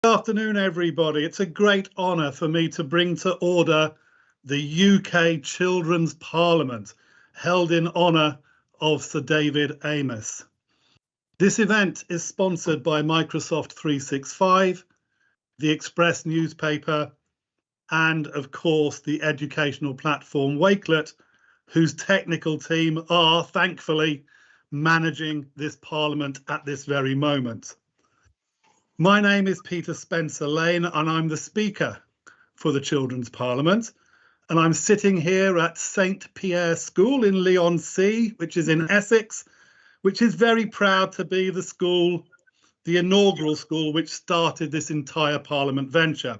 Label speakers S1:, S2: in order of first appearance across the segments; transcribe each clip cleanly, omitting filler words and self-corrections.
S1: Good afternoon, everybody. It's a great honour for me to bring to order the UK Children's Parliament, held in honour of Sir David Amess. This event is sponsored by Microsoft 365, the Express newspaper, and of course the educational platform Wakelet, whose technical team are, thankfully, managing this Parliament at this very moment. My name is Peter Spencer Lane and I'm the Speaker for the Children's Parliament, and I'm sitting here at St Pierre School in Leigh-on-Sea, which is in Essex, which is very proud to be the school, the inaugural school which started this entire Parliament venture.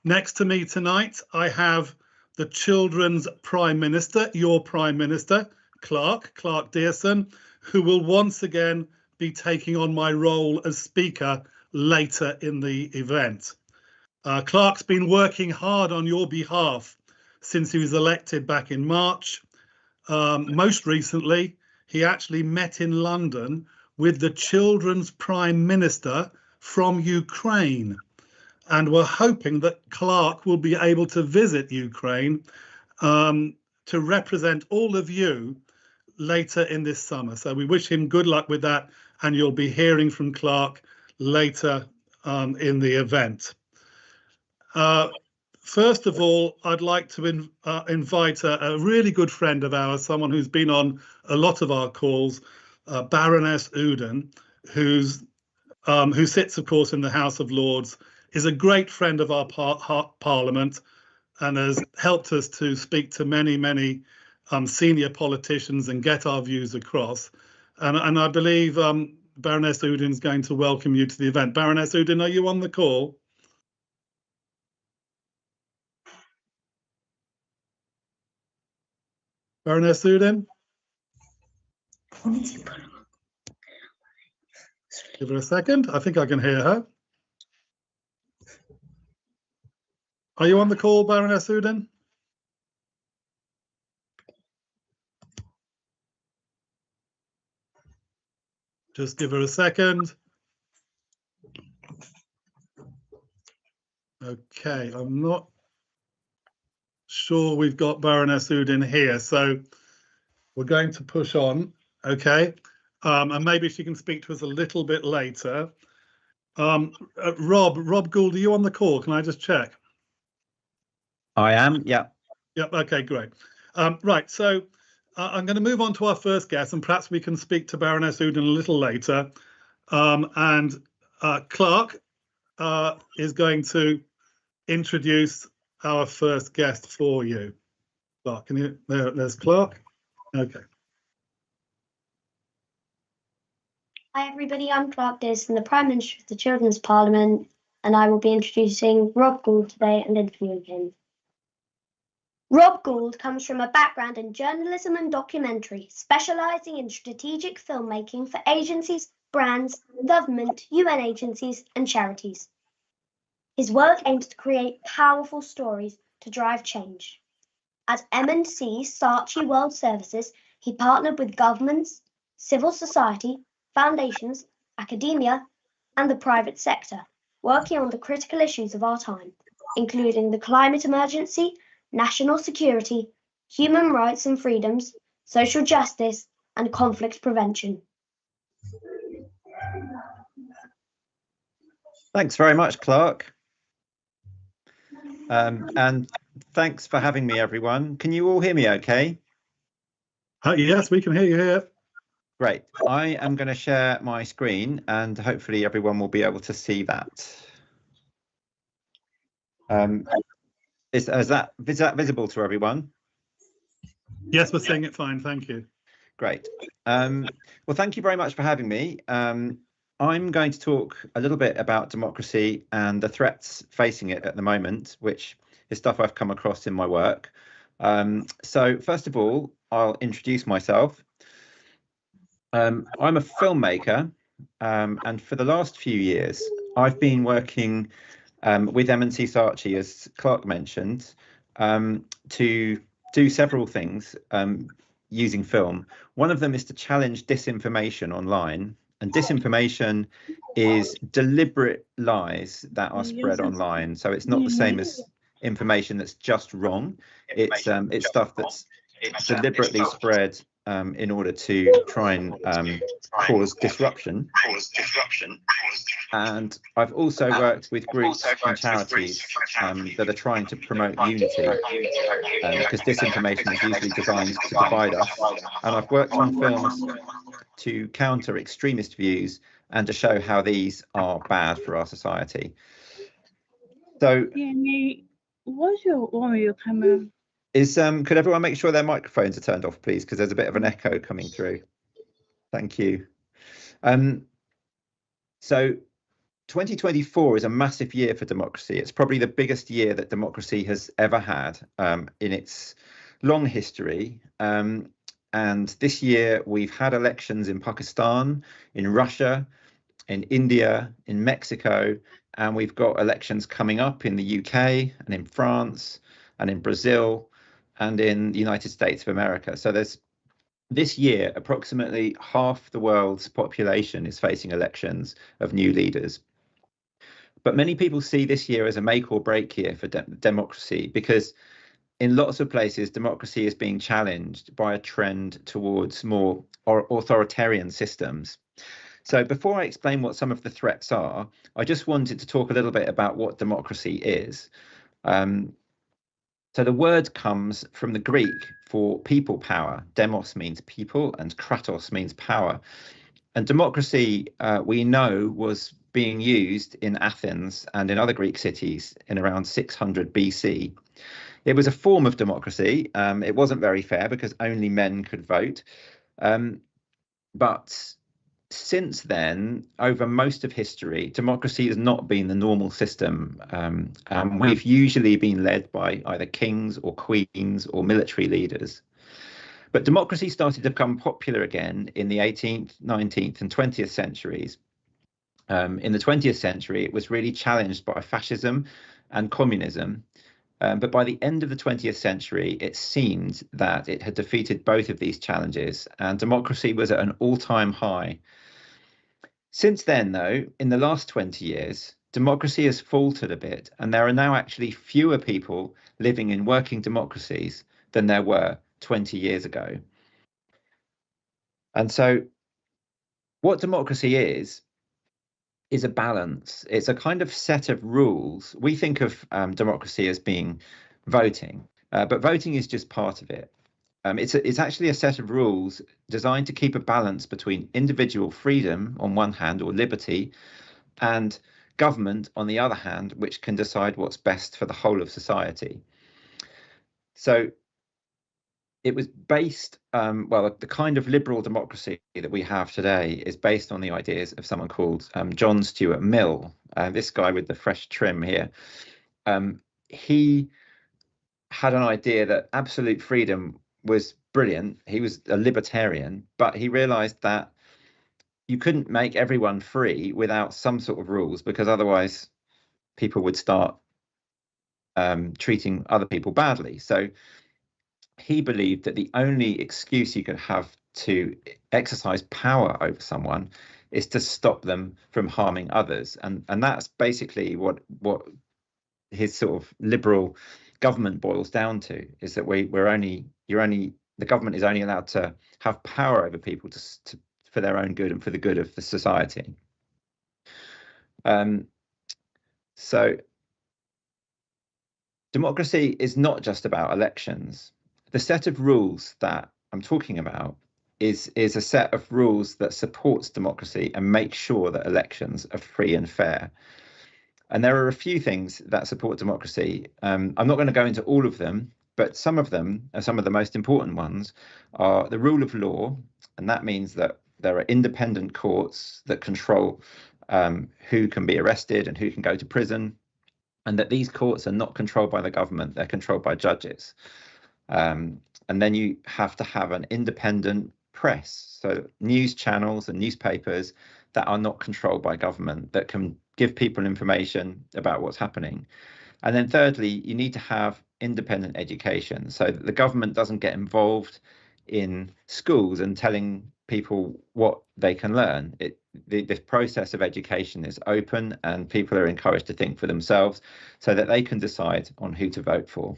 S1: Next to me tonight, I have the Children's Prime Minister, your Prime Minister, Clark Dearson, who will once again be taking on my role as Speaker later in the event. Clark's been working hard on your behalf since he was elected back in March. Most recently, he actually met in London with the Children's Prime Minister from Ukraine. And we're hoping that Clark will be able to visit Ukraine to represent all of you later in this summer. So we wish him good luck with that, and you'll be hearing from Clark later in the event. First of all, I'd like to invite a really good friend of ours, someone who's been on a lot of our calls, Baroness Uden, who sits, of course, in the House of Lords, is a great friend of our Parliament and has helped us to speak to many senior politicians and get our views across. And I believe Baroness Uden is going to welcome you to the event. Baroness Uden, are you on the call? Baroness Uden? Give her a second. I think I can hear her. Are you on the call, Baroness Uden? Just give her a second. Okay, I'm not sure we've got Baroness Uden here, so we're going to push on, okay? And maybe she can speak to us a little bit later. Rob Gould, are you on the call? Can I just check?
S2: I am, yeah.
S1: Yep, okay, great. Right, so I'm going to move on to our first guest, and perhaps we can speak to Baroness Uden a little later. And Clark is going to introduce our first guest for you. Clark, can you? There's Clark. Okay.
S3: Hi everybody, I'm Clark Dearson, the Prime Minister of the Children's Parliament, and I will be introducing Rob Gould today and interviewing him. Rob Gould comes from a background in journalism and documentary, specialising in strategic filmmaking for agencies, brands, government, UN agencies and charities. His work aims to create powerful stories to drive change. At M&C Saatchi World Services, he partnered with governments, civil society, foundations, academia and the private sector, working on the critical issues of our time, including the climate emergency, national security, human rights and freedoms, social justice, and conflict prevention.
S2: Thanks very much, Clark. And thanks for having me, everyone. Can you all hear me okay?
S1: Yes, we can hear you here.
S2: Great. I am going to share my screen and hopefully everyone will be able to see that. Is that visible to everyone?
S1: Yes, we're seeing it fine. Thank you.
S2: Great. Well, thank you very much for having me. I'm going to talk a little bit about democracy and the threats facing it at the moment, which is stuff I've come across in my work. So first of all, I'll introduce myself. I'm a filmmaker, and for the last few years, I've been working with M&C Saatchi, as Clark mentioned, to do several things using film. One of them is to challenge disinformation online And disinformation is deliberate lies that are spread online. So it's not the same as information that's just wrong. It's stuff that's deliberately spread in order to try and cause disruption. And I've also worked with groups and charities that are trying to promote unity, because disinformation is usually designed to divide us. And I've worked on films to counter extremist views and to show how these are bad for our society. So could everyone make sure their microphones are turned off, please, because there's a bit of an echo coming through. Thank you. So 2024 is a massive year for democracy. It's probably the biggest year that democracy has ever had in its long history. And this year we've had elections in Pakistan, in Russia, in India, in Mexico, and we've got elections coming up in the UK and in France and in Brazil and in the United States of America. So there's this year, approximately half the world's population is facing elections of new leaders. But many people see this year as a make or break year for democracy, because in lots of places, democracy is being challenged by a trend towards more authoritarian systems. So before I explain what some of the threats are, I just wanted to talk a little bit about what democracy is. So the word comes from the Greek for people power. Demos means people and kratos means power. And democracy, we know, was being used in Athens and in other Greek cities in around 600 BC. It was a form of democracy. It wasn't very fair because only men could vote. But since then, over most of history, democracy has not been the normal system. We've usually been led by either kings or queens or military leaders. But democracy started to become popular again in the 18th, 19th and 20th centuries. In the 20th century, it was really challenged by fascism and communism. But by the end of the 20th century, it seemed that it had defeated both of these challenges, and democracy was at an all-time high. Since then, though, in the last 20 years, democracy has faltered a bit, and there are now actually fewer people living in working democracies than there were 20 years ago. And so what democracy is a balance. It's a kind of set of rules. We think of democracy as being voting, but voting is just part of it. It's actually a set of rules designed to keep a balance between individual freedom on one hand, or liberty, and government on the other hand, which can decide what's best for the whole of society. So it was based, well, the kind of liberal democracy that we have today is based on the ideas of someone called John Stuart Mill, this guy with the fresh trim here. He had an idea that absolute freedom was brilliant. He was a libertarian, but he realized that you couldn't make everyone free without some sort of rules, because otherwise people would start treating other people badly. So he believed that the only excuse you could have to exercise power over someone is to stop them from harming others. And that's basically what his sort of liberal government boils down to, is that the government is only allowed to have power over people for their own good and for the good of the society. So democracy is not just about elections. The set of rules that I'm talking about is a set of rules that supports democracy and makes sure that elections are free and fair. And there are a few things that support democracy. I'm not going to go into all of them, but some of them, some of the most important ones, are the rule of law. And that means that there are independent courts that control who can be arrested and who can go to prison, and that these courts are not controlled by the government, they're controlled by judges. And then you have to have an independent press, so news channels and newspapers that are not controlled by government, that can give people information about what's happening. And then thirdly, you need to have independent education, so that the government doesn't get involved in schools and telling people what they can learn. This process of education is open, and people are encouraged to think for themselves so that they can decide on who to vote for.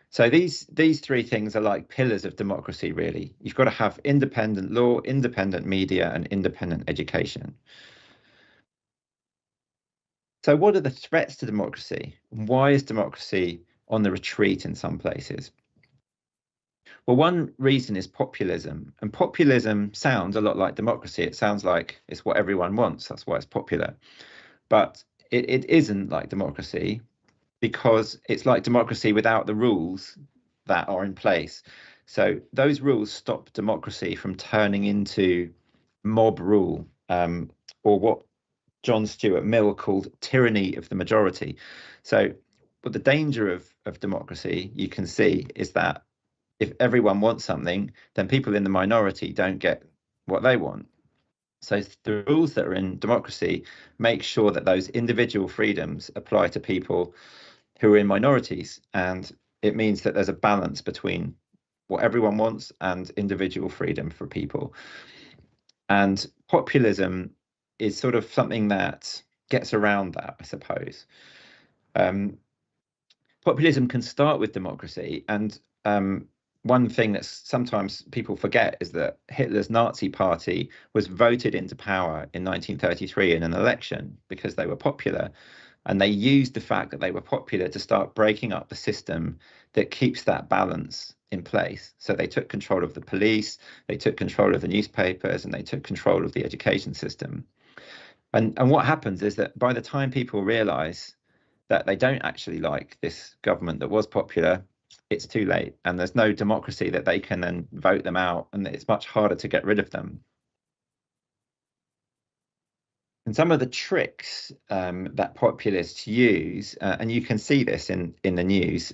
S2: So these three things are like pillars of democracy, really. You've got to have independent law, independent media, and independent education. So what are the threats to democracy? Why is democracy on the retreat in some places? Well, one reason is populism, and populism sounds a lot like democracy. It sounds like it's what everyone wants. That's why it's popular. But it isn't like democracy, because it's like democracy without the rules that are in place. So those rules stop democracy from turning into mob rule, or what John Stuart Mill called tyranny of the majority. So, but the danger of democracy, you can see, is that if everyone wants something, then people in the minority don't get what they want. So the rules that are in democracy make sure that those individual freedoms apply to people who are in minorities, and it means that there's a balance between what everyone wants and individual freedom for people. And populism is sort of something that gets around that, I suppose. Populism can start with democracy, and one thing that sometimes people forget is that Hitler's Nazi party was voted into power in 1933 in an election because they were popular. And they used the fact that they were popular to start breaking up the system that keeps that balance in place. So they took control of the police, they took control of the newspapers, and they took control of the education system. And what happens is that by the time people realize that they don't actually like this government that was popular, it's too late, and there's no democracy that they can then vote them out, and it's much harder to get rid of them. And some of the tricks that populists use, and you can see this in the news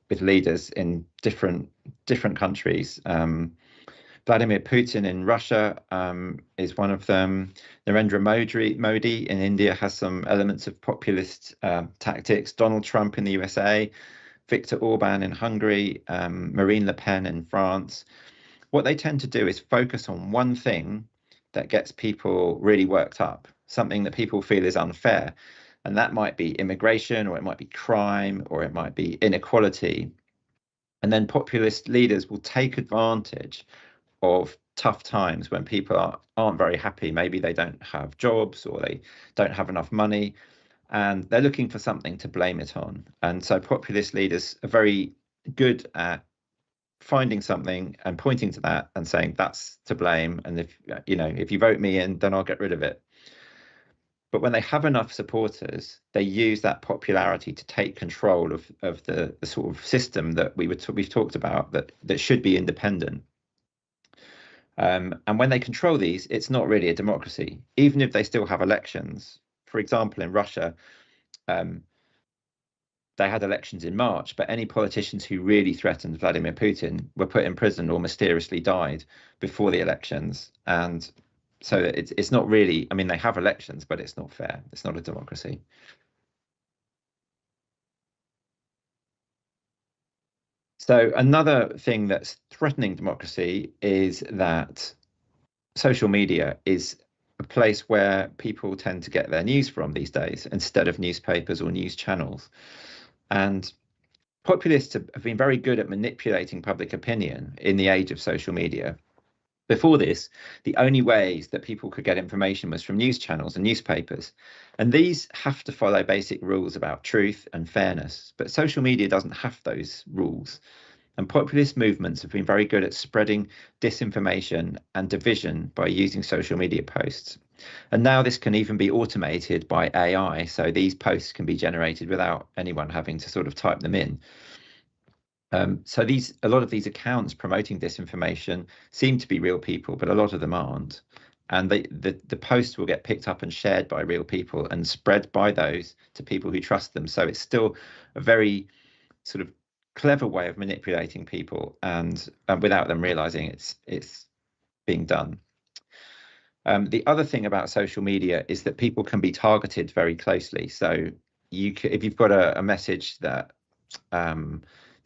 S2: with leaders in different countries. Vladimir Putin in Russia is one of them. Narendra Modi in India has some elements of populist tactics. Donald Trump in the USA, Viktor Orban in Hungary, Marine Le Pen in France. What they tend to do is focus on one thing that gets people really worked up, something that people feel is unfair. And that might be immigration, or it might be crime, or it might be inequality. And then populist leaders will take advantage of tough times when people aren't very happy. Maybe they don't have jobs, or they don't have enough money, and they're looking for something to blame it on. And so populist leaders are very good at finding something and pointing to that and saying that's to blame, and if you vote me in, then I'll get rid of it. But when they have enough supporters, they use that popularity to take control of the sort of system that we've talked about that should be independent. And when they control these, it's not really a democracy, even if they still have elections. For example, in Russia, they had elections in March, but any politicians who really threatened Vladimir Putin were put in prison or mysteriously died before the elections. And so it's not really, I mean, they have elections, but it's not fair. It's not a democracy. So another thing that's threatening democracy is that social media is a place where people tend to get their news from these days instead of newspapers or news channels. And populists have been very good at manipulating public opinion in the age of social media. Before this, the only ways that people could get information was from news channels and newspapers. And these have to follow basic rules about truth and fairness. But social media doesn't have those rules. And populist movements have been very good at spreading disinformation and division by using social media posts. And now this can even be automated by AI. So these posts can be generated without anyone having to sort of type them in. So a lot of these accounts promoting disinformation seem to be real people, but a lot of them aren't. And the posts will get picked up and shared by real people and spread by those to people who trust them. So it's still a very sort of clever way of manipulating people, and without them realizing it's being done. The other thing about social media is that people can be targeted very closely. So if you've got a message that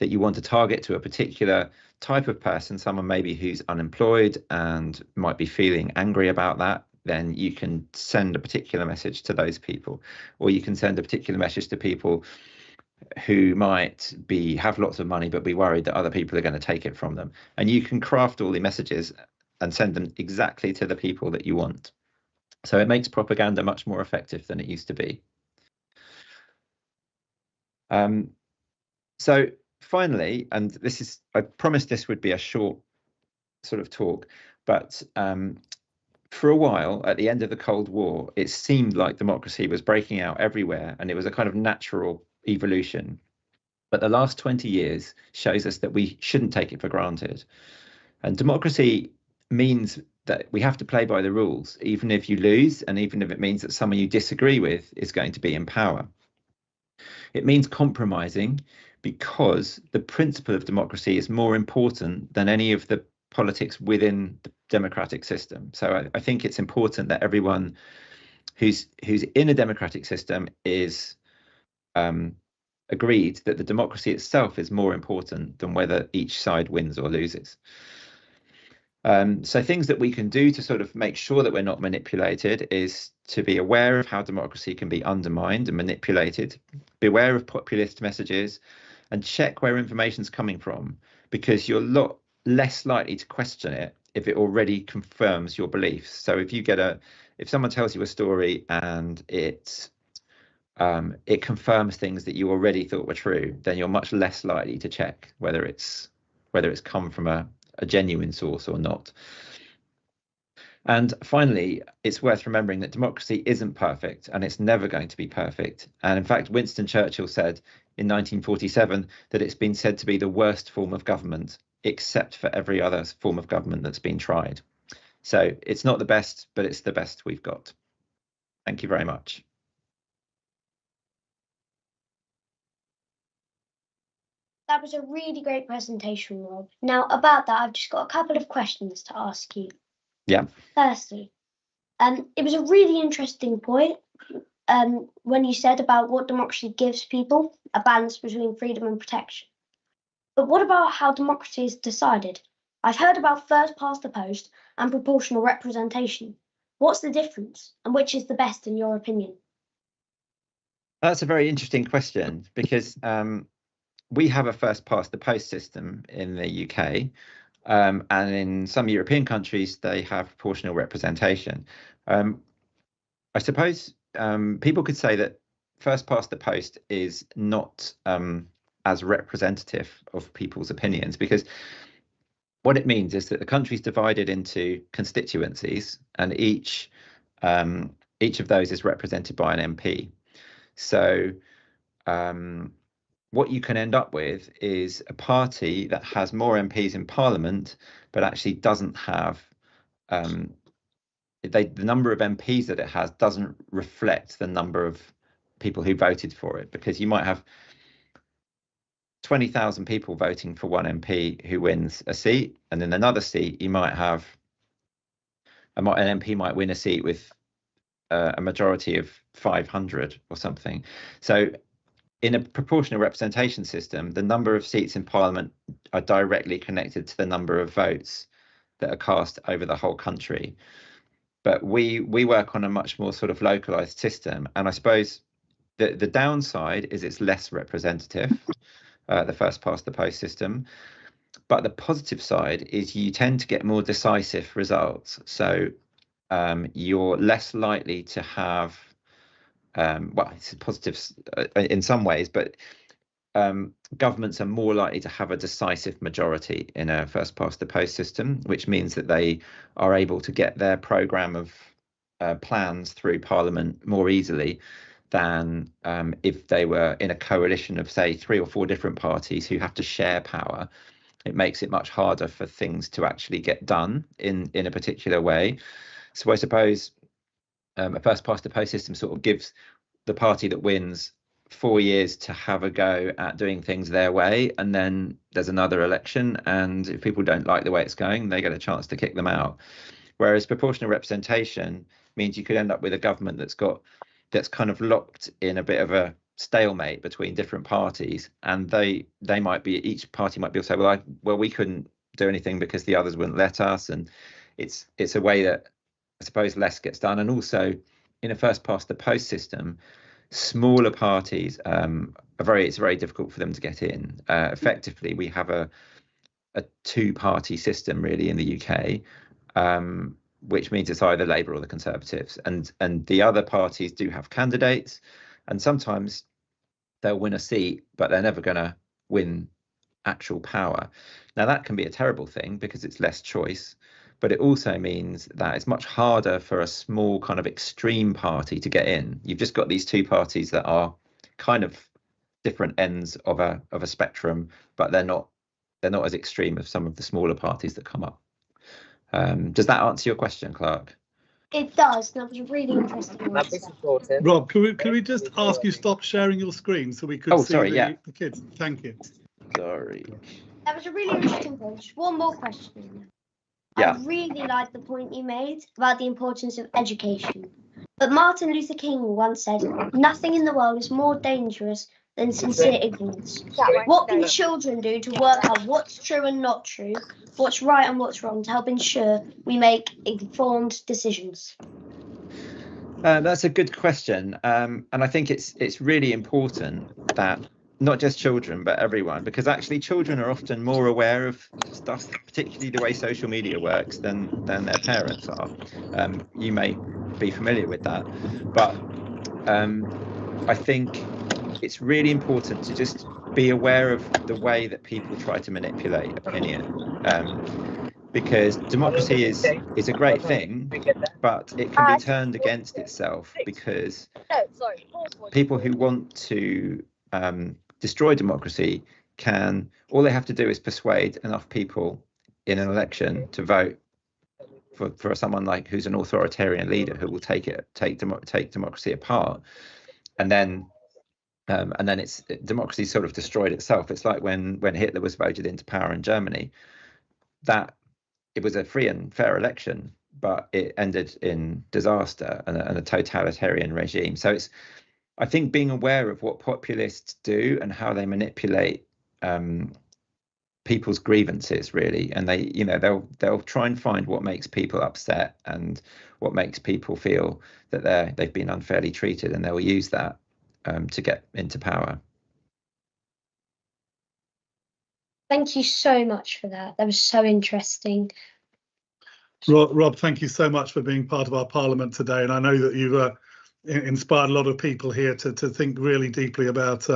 S2: that you want to target to a particular type of person, someone maybe who's unemployed and might be feeling angry about that, then you can send a particular message to those people, or you can send a particular message to people who might have lots of money but be worried that other people are going to take it from them. And you can craft all the messages and send them exactly to the people that you want. So it makes propaganda much more effective than it used to be. So finally, and this is, I promised this would be a short sort of talk, but for a while at the end of the Cold War, it seemed like democracy was breaking out everywhere and it was a kind of natural evolution. But the last 20 years shows us that we shouldn't take it for granted. And democracy means that we have to play by the rules, even if you lose, and even if it means that someone you disagree with is going to be in power. It means compromising, because the principle of democracy is more important than any of the politics within the democratic system. So I think it's important that everyone who's in a democratic system is agreed that the democracy itself is more important than whether each side wins or loses. So things that we can do to sort of make sure that we're not manipulated is to be aware of how democracy can be undermined and manipulated, be aware of populist messages, and check where information's coming from, because you're a lot less likely to question it if it already confirms your beliefs. So if someone tells you a story and it confirms things that you already thought were true, then you're much less likely to check whether it's come from a genuine source or not. And finally, it's worth remembering that democracy isn't perfect, and it's never going to be perfect. And in fact, Winston Churchill said in 1947 that it's been said to be the worst form of government, except for every other form of government that's been tried. So it's not the best, but it's the best we've got. Thank you very much.
S3: That was a really great presentation, Rob. Now, about that, I've just got a couple of questions to ask you.
S2: Yeah.
S3: Firstly, it was a really interesting point when you said about what democracy gives people, a balance between freedom and protection. But what about how democracy is decided? I've heard about first past the post and proportional representation. What's the difference, and which is the best in your opinion?
S2: That's a very interesting question, because we have a first past the post system in the UK, and in some European countries they have proportional representation. I suppose people could say that first past the post is not as representative of people's opinions, because what it means is that the country's divided into constituencies, and each of those is represented by an MP. So what you can end up with is a party that has more MPs in Parliament, but actually doesn't have the number of MPs that it has doesn't reflect the number of people who voted for it, because you might have 20,000 people voting for one MP who wins a seat, and in another seat you might have an MP might win a seat with a majority of 500 or something. So in a proportional representation system, the number of seats in Parliament are directly connected to the number of votes that are cast over the whole country. But we work on a much more sort of localized system, and I suppose the downside is it's less representative, the first past the post system. But the positive side is you tend to get more decisive results. So you're less likely to have well, it's positives in some ways, but governments are more likely to have a decisive majority in a first past the post system, which means that they are able to get their programme of plans through Parliament more easily than if they were in a coalition of, say, 3 or 4 different parties who have to share power. It makes it much harder for things to actually get done in a particular way. So I suppose a first past the post system sort of gives the party that wins 4 years to have a go at doing things their way, and then there's another election, and if people don't like the way it's going, they get a chance to kick them out. Whereas proportional representation means you could end up with a government that's kind of locked in a bit of a stalemate between different parties, and each party might be able to say, well, we couldn't do anything because the others wouldn't let us, and it's a way that I suppose less gets done. And also in a first past the post system, smaller parties it's very difficult for them to get in. Effectively, we have a two-party system really in the UK, which means it's either Labour or the Conservatives, and the other parties do have candidates, and sometimes they'll win a seat, but they're never going to win actual power. Now that can be a terrible thing because it's less choice, but it also means that it's much harder for a small kind of extreme party to get in. You've just got these two parties that are kind of different ends of a spectrum, but they're not as extreme as some of the smaller parties that come up. Does that answer your question, Clark?
S3: It does. That was really interesting.
S1: Rob, can we just ask you stop sharing your screen so we could see the kids? Thank you.
S2: Sorry.
S3: That was a really interesting point. Just one more question.
S2: Yeah.
S3: I really like the point you made about the importance of education. But Martin Luther King once said, "Nothing in the world is more dangerous than sincere ignorance." What can children do to work out what's true and not true, what's right and what's wrong, to help ensure we make informed decisions?
S2: That's a good question, and I think it's really important that not just children but everyone, because actually children are often more aware of stuff, particularly the way social media works, than their parents are. You may be familiar with that, but I think it's really important to just be aware of the way that people try to manipulate opinion, because democracy is a great thing, but it can be turned against itself, because people who want to destroy democracy all they have to do is persuade enough people in an election to vote for someone like who's an authoritarian leader who will take democracy apart, and then democracy sort of destroyed itself. It's like when Hitler was voted into power in Germany, that it was a free and fair election, but it ended in disaster and a totalitarian regime. So I think being aware of what populists do and how they manipulate people's grievances, really, and they'll try and find what makes people upset and what makes people feel that they've been unfairly treated, and they'll use that to get into power.
S3: Thank you so much for that. That was so interesting.
S1: Rob, thank you so much for being part of our Parliament today, and I know that you've inspired a lot of people here to think really deeply about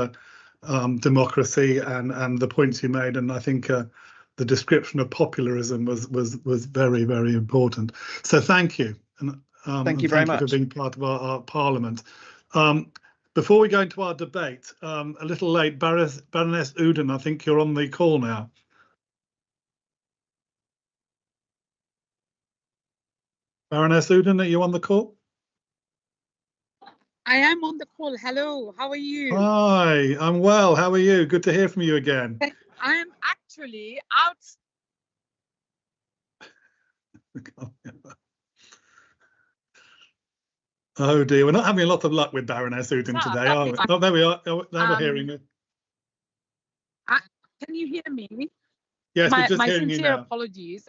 S1: democracy and the points you made, and I think the description of popularism was very, very important. So thank you, and
S2: thank you very much
S1: for being part of our Parliament. Before we go into our debate, a little late, Baroness Uden, I think you're on the call now. Baroness Uden, are you on the call?
S4: I am on the call. Hello, how are you?
S1: Hi, I'm well. How are you? Good to hear from you again.
S4: I am actually out.
S1: Oh dear, we're not having a lot of luck with Baroness Uden today, are we? Oh, there we are. Oh, now we're hearing you.
S4: Can you hear me?
S1: Yes, we're just hearing you now.
S4: My sincere apologies.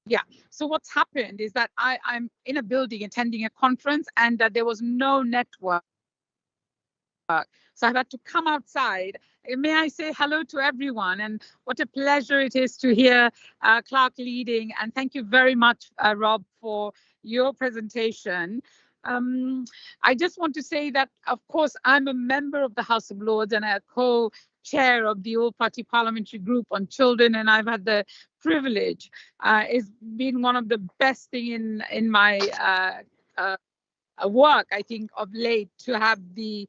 S4: Yeah, so what's happened is that I'm in a building attending a conference, and there was no network. So I've had to come outside. May I say hello to everyone, and what a pleasure it is to hear Clark leading, and thank you very much, Rob, for your presentation. I just want to say that, of course, I'm a member of the House of Lords and a co-chair of the All-Party Parliamentary Group on Children, and I've had the privilege. It's been one of the best thing in my work, I think, of late, to have the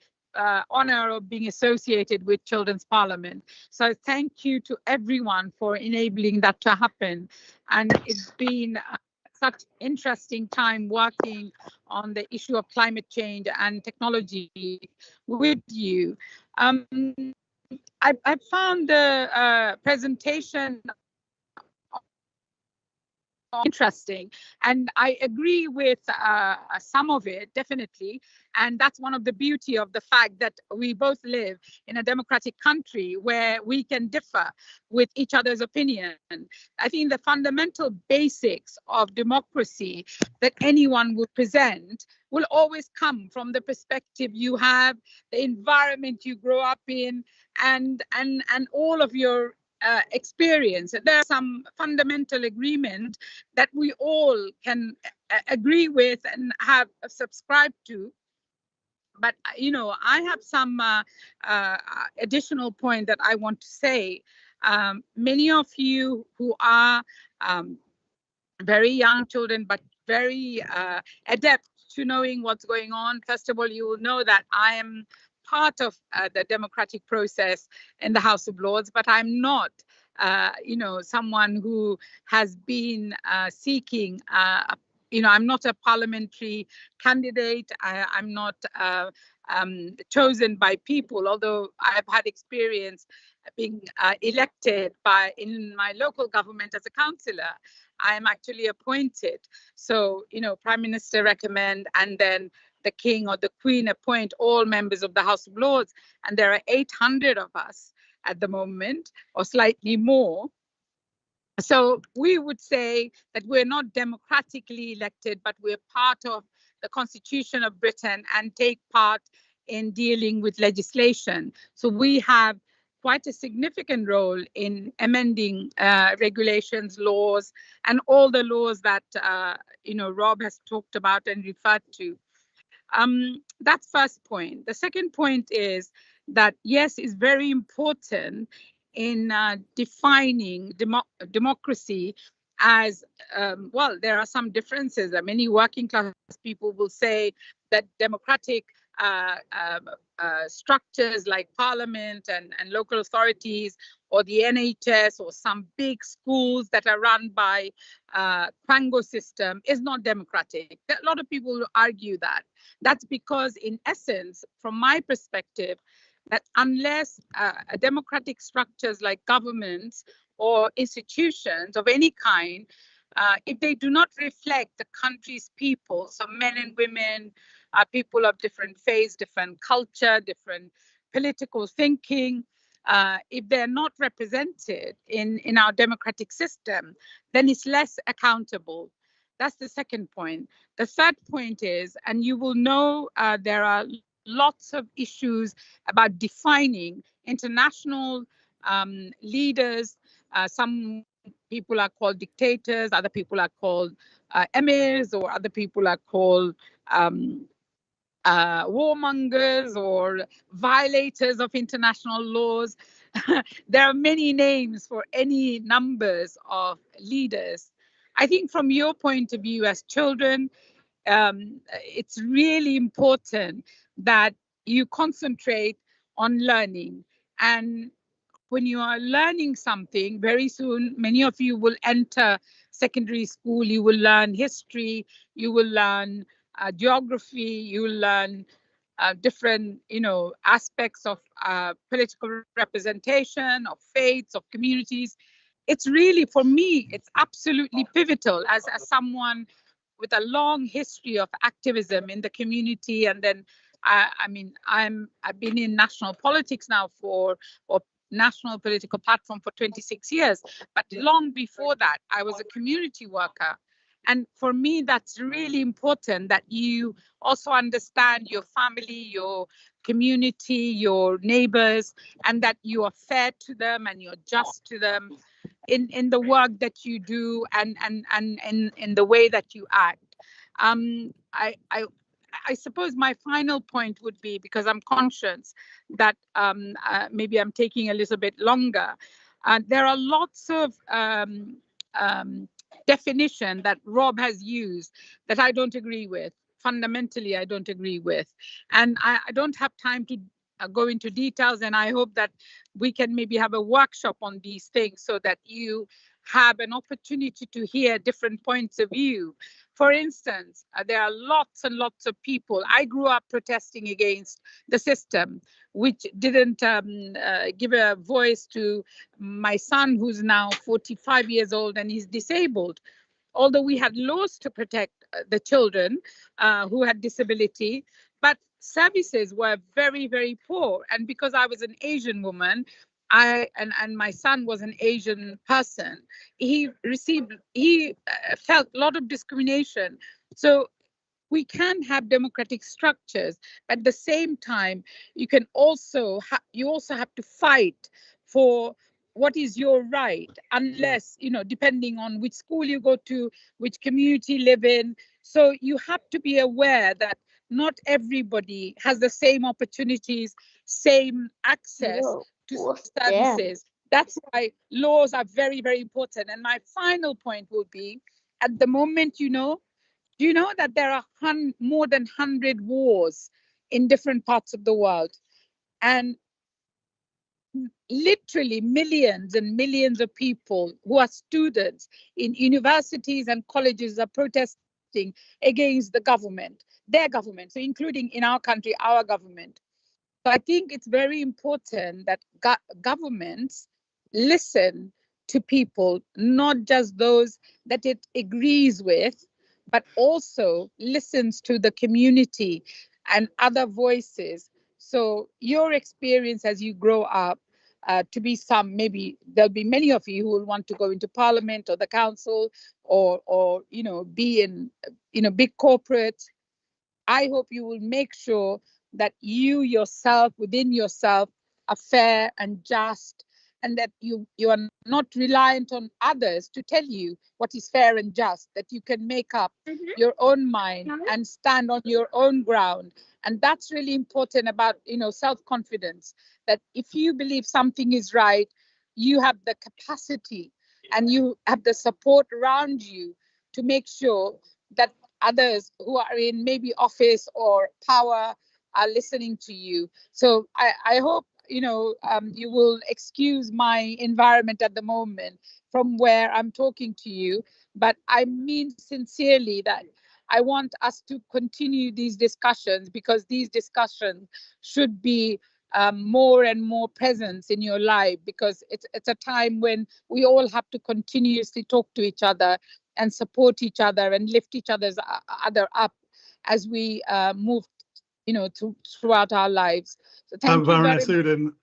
S4: honor of being associated with Children's Parliament. So thank you to everyone for enabling that to happen. And it's been such interesting time working on the issue of climate change and technology with you. I found the presentation interesting, and I agree with some of it, definitely. And that's one of the beauty of the fact that we both live in a democratic country where we can differ with each other's opinion. I think the fundamental basics of democracy that anyone would present will always come from the perspective you have, the environment you grow up in, and all of your experience. There are some fundamental agreement that we all can agree with and have subscribed to. But, you know, I have some additional point that I want to say. Many of you who are very young children, but very adept to knowing what's going on. First of all, you will know that I am part of the democratic process in the House of Lords, but I'm not, you know, someone who has been seeking, you know, I'm not a parliamentary candidate. I'm not chosen by people, although I've had experience being elected in my local government as a councillor. I am actually appointed. So, you know, Prime Minister recommend, and then the King or the Queen appoint all members of the House of Lords. And there are 800 of us at the moment, or slightly more. So we would say that we're not democratically elected, but we're part of the Constitution of Britain and take part in dealing with legislation. So we have quite a significant role in amending regulations, laws, and all the laws that you know, Rob has talked about and referred to. That's first point. The second point is that, yes, it's very important in defining democracy as, well, there are some differences. Many working class people will say that democratic structures like parliament and local authorities, or the NHS, or some big schools that are run by Quango system is not democratic. A lot of people will argue that. That's because, in essence, from my perspective, that unless democratic structures like governments or institutions of any kind, if they do not reflect the country's people, so men and women, people of different faiths, different culture, different political thinking, if they're not represented in our democratic system, then it's less accountable. That's the second point. The third point is, and you will know there are lots of issues about defining international leaders. Some people are called dictators, other people are called emirs, or other people are called warmongers or violators of international laws. There are many names for any numbers of leaders. I think from your point of view as children, it's really important that you concentrate on learning. And when you are learning something, very soon, many of you will enter secondary school, you will learn history, you will learn geography, you will learn different, you know, aspects of political representation, of faiths, of communities. It's really, for me, it's absolutely pivotal as someone with a long history of activism in the community. And then, I mean, I've been in national politics now or national political platform for 26 years. But long before that, I was a community worker. And for me, that's really important, that you also understand your family, your community, your neighbors, and that you are fair to them and you're just to them in the work that you do and in the way that you act. I suppose my final point would be, because I'm conscious that maybe I'm taking a little bit longer, there are lots of definition that Rob has used that I don't agree with. Fundamentally, I don't agree with. And I don't have time to go into details, and I hope that we can maybe have a workshop on these things so that you have an opportunity to hear different points of view. For instance, there are lots and lots of people. I grew up protesting against the system, which didn't give a voice to my son, who's now 45 years old and he's disabled. although we had laws to protect the children who had disability, but services were very, very poor. And because I was an Asian woman, and my son was an Asian person, he felt a lot of discrimination. So we can have democratic structures, but at the same time, you can also have to fight for what is your right, unless, depending on which school you go to, which community you live in. So you have to be aware that not everybody has the same opportunities, same access to services. That's why laws are very, very important. And my final point will be, at the moment, do you know that there are more than 100 wars in different parts of the world? And literally millions and millions of people who are students in universities and colleges are protesting against the government, their government, so including in our country, our government. So I think it's very important that governments listen to people, not just those that it agrees with, but also listens to the community and other voices. So your experience as you grow up, to be maybe there'll be many of you who will want to go into parliament or the council or be in big corporate. I hope you will make sure that you yourself, within yourself, are fair and just, and that you are not reliant on others to tell you what is fair and just, that you can make up your own mind and stand on your own ground. And that's really important about, self-confidence, that if you believe something is right, you have the capacity and you have the support around you to make sure that others who are in maybe office or power are listening to you. So I hope, you will excuse my environment at the moment from where I'm talking to you, but I mean sincerely that I want us to continue these discussions, because these discussions should be more and more presence in your life, because it's a time when we all have to continuously talk to each other and support each other and lift each other up as we move, throughout our lives. So thank you
S1: Baroness
S4: very
S1: Udin,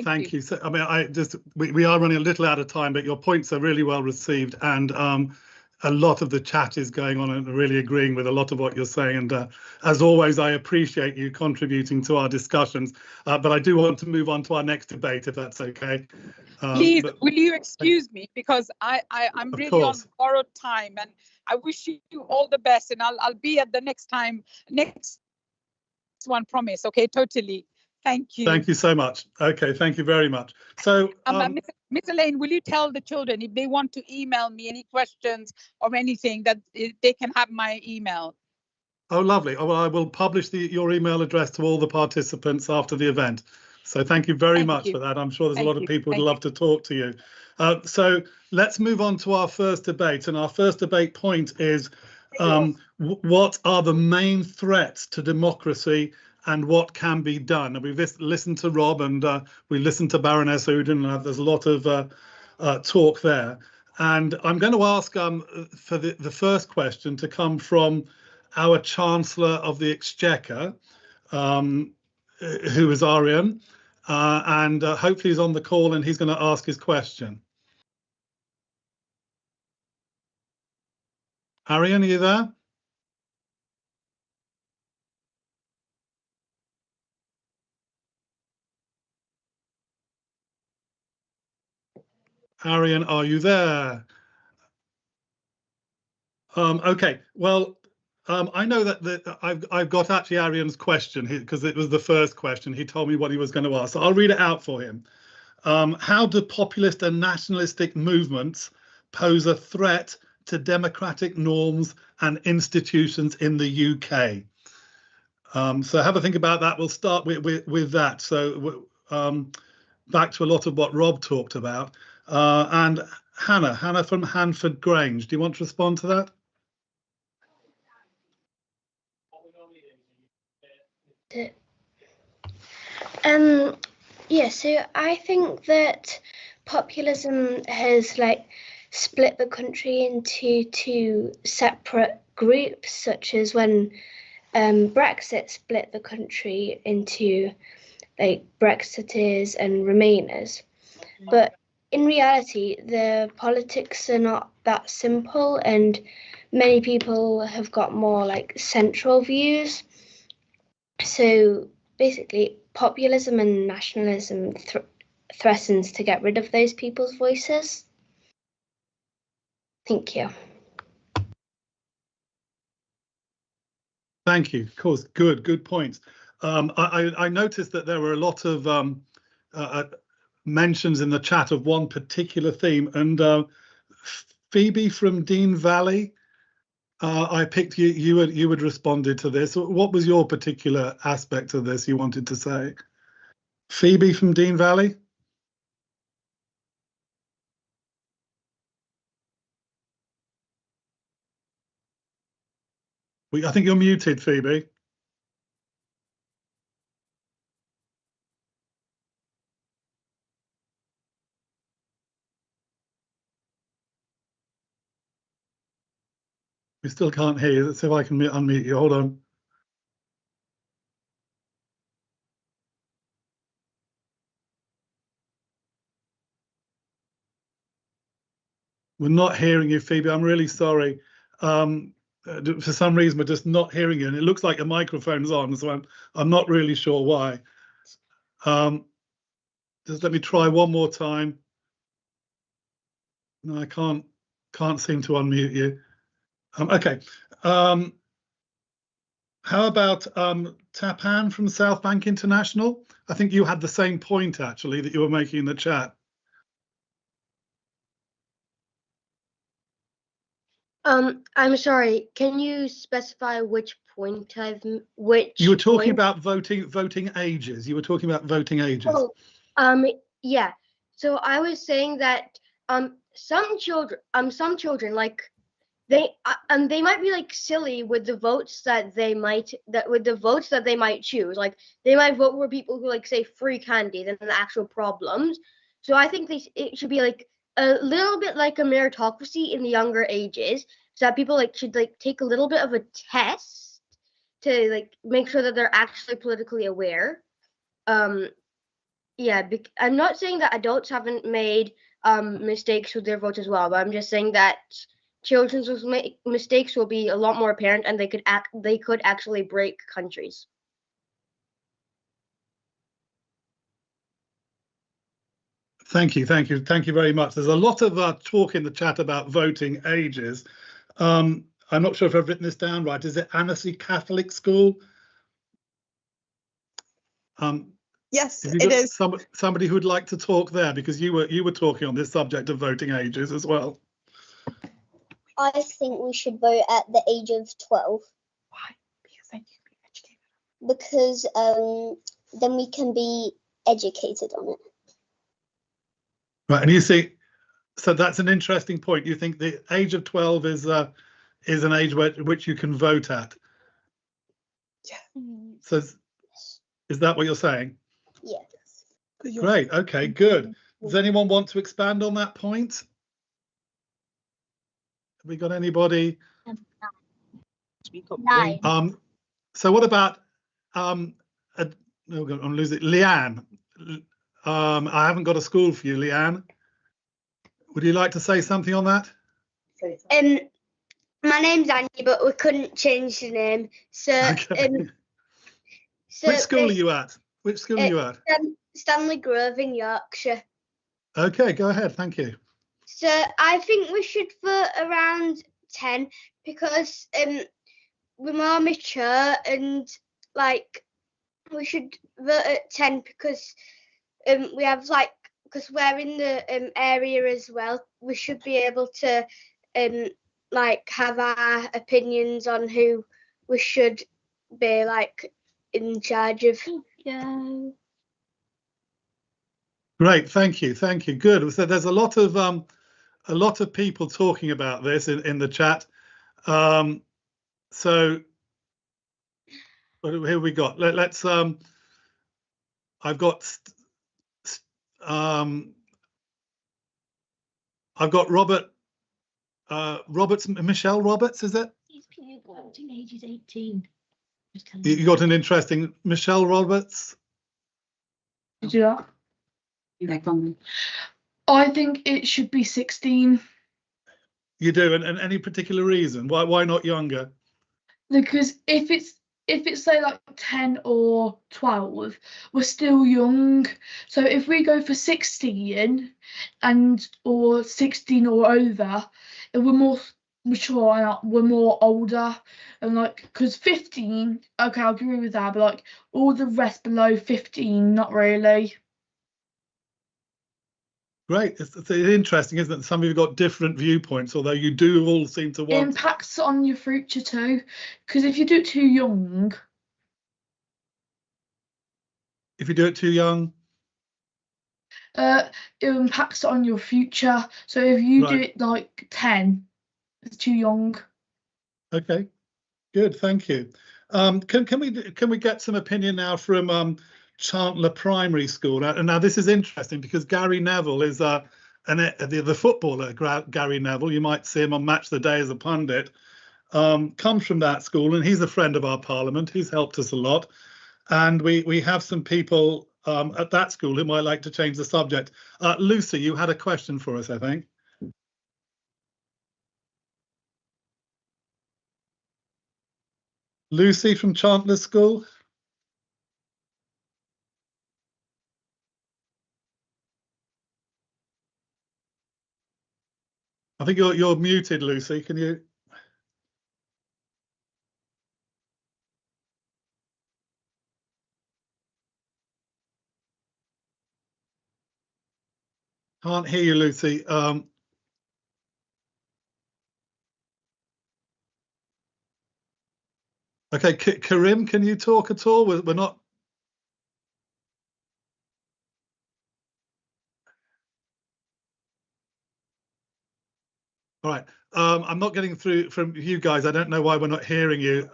S1: thank you.
S4: you.
S1: So, I mean, we are running a little out of time, but your points are really well received, and a lot of the chat is going on and really agreeing with a lot of what you're saying. And as always, I appreciate you contributing to our discussions. But I do want to move on to our next debate, if that's okay.
S4: Please, will you excuse me, because I'm really on borrowed time, and I wish you all the best, and I'll be at the next one, promise. Okay, totally. Thank you.
S1: Thank you so much. Okay, thank you very much. So,
S4: Miss Elaine, will you tell the children if they want to email me any questions or anything, that they can have my email?
S1: Oh, lovely. Oh, well, I will publish your email address to all the participants after the event. So thank you very much for that. I'm sure there's a lot of people who'd love to talk to you. So let's move on to our first debate. And our first debate point is, what are the main threats to democracy and what can be done? And we've listened to Rob, and we listened to Baroness Udin, and there's a lot of talk there. And I'm going to ask for the first question to come from our Chancellor of the Exchequer, who is Aryan, and hopefully he's on the call and he's going to ask his question. Aryan, are you there? Aryan, are you there? Okay, well, I know that I've got actually Aryan's question because it was the first question. He told me what he was going to ask, so I'll read it out for him. How do populist and nationalistic movements pose a threat to democratic norms and institutions in the UK? So have a think about that. We'll start with that. So back to a lot of what Rob talked about. And Hannah from Hanford Grange, do you want to respond to that?
S5: Yeah, so I think that populism has
S3: split the country into two separate groups, such as when Brexit split the country into like Brexiteers and Remainers. But in reality, the politics are not that simple, and many people have got more like central views. So basically, populism and nationalism threatens to get rid of those people's voices. Thank you.
S1: Thank you. Of course, good points. I noticed that there were a lot of mentions in the chat of one particular theme, and Phoebe from Dean Valley, I picked you. You had responded to this. What was your particular aspect of this you wanted to say? Phoebe from Dean Valley. I think you're muted, Phoebe. We still can't hear you. Let's see if I can unmute you. Hold on. We're not hearing you, Phoebe. I'm really sorry. For some reason, we're just not hearing you, and it looks like your microphone's on, so I'm not really sure why. Just let me try one more time. No, I can't seem to unmute you. Okay. How about Tapan from South Bank International? I think you had the same point actually that you were making in the chat.
S3: I'm sorry. Can you specify which point You
S1: were talking about voting ages. You were talking about voting ages.
S3: Oh, yeah. So I was saying that some children like they might be like silly with the votes that they might choose. Like they might vote for people who like say free candy than the actual problems. So I think it should be like a little bit like a meritocracy in the younger ages, so that people like should like take a little bit of a test to like make sure that they're actually politically aware. Yeah, I'm not saying that adults haven't made mistakes with their votes as well, but I'm just saying that children's mistakes will be a lot more apparent, and they could actually break countries.
S1: Thank you very much. There's a lot of talk in the chat about voting ages. I'm not sure if I've written this down right. Is it Annecy Catholic School?
S5: Yes, it is.
S1: Somebody who would like to talk there, because you were talking on this subject of voting ages as well.
S6: I think we should vote at the age of 12.
S5: Why? Because then you can be educated.
S6: Because then we can be educated on it.
S1: Right, and you see, so that's an interesting point. You think the age of 12 is an age which you can vote at?
S5: Yeah.
S1: So is that what you're saying?
S6: Yes.
S1: Great. Okay, good. Does anyone want to expand on that point? Have we got anybody?
S6: 9.
S1: So what about I'm losing Leanne. I haven't got a school for you, Leanne. Would you like to say something on that?
S3: My name's Annie, but we couldn't change the name. So,
S1: okay. Which school are you at? Which school are you at?
S3: Stanley Grove in Yorkshire.
S1: Okay, go ahead. Thank you.
S3: So I think we should vote around 10 because we're more mature, and like we should vote at 10 because we have because we're in the area as well. We should be able to have our opinions on who we should be in charge of. Yeah.
S1: Great, thank you, good. So there's a lot of people talking about this in the chat. So here we got. Let's. I've got Robert Michelle Roberts, is it?
S7: Age is 18.
S1: You got an interesting Michelle Roberts.
S7: Did you that? I think it should be 16.
S1: You do, and any particular reason? Why not younger?
S7: Because if it's say like 10 or 12, we're still young. So if we go for 16 or 16 or over, we're more mature and we're more older, and like, because 15, okay, I agree with that, but like all the rest below 15, not really.
S1: Great. It's interesting, isn't it? Some of you have got different viewpoints, although you do all seem to want.
S7: It impacts on your future too, because if you do it too young.
S1: If you do it too young?
S7: It impacts on your future. So if you do it like 10, it's too young. Okay.
S1: Good. Thank you. Can we get some opinion now from Chandler Primary School? Now this is interesting because Gary Neville is the footballer. Gary Neville, you might see him on Match the Day as a pundit, comes from that school, and he's a friend of our Parliament. He's helped us a lot, and we have some people at that school who might like to change the subject. Lucy, you had a question for us, I think. Lucy from Chandler School. I think you're muted, Lucy. Can you? Can't hear you, Lucy. Okay, Karim, can you talk at all? We're not. All right. I'm not getting through from you guys. I don't know why we're not hearing you.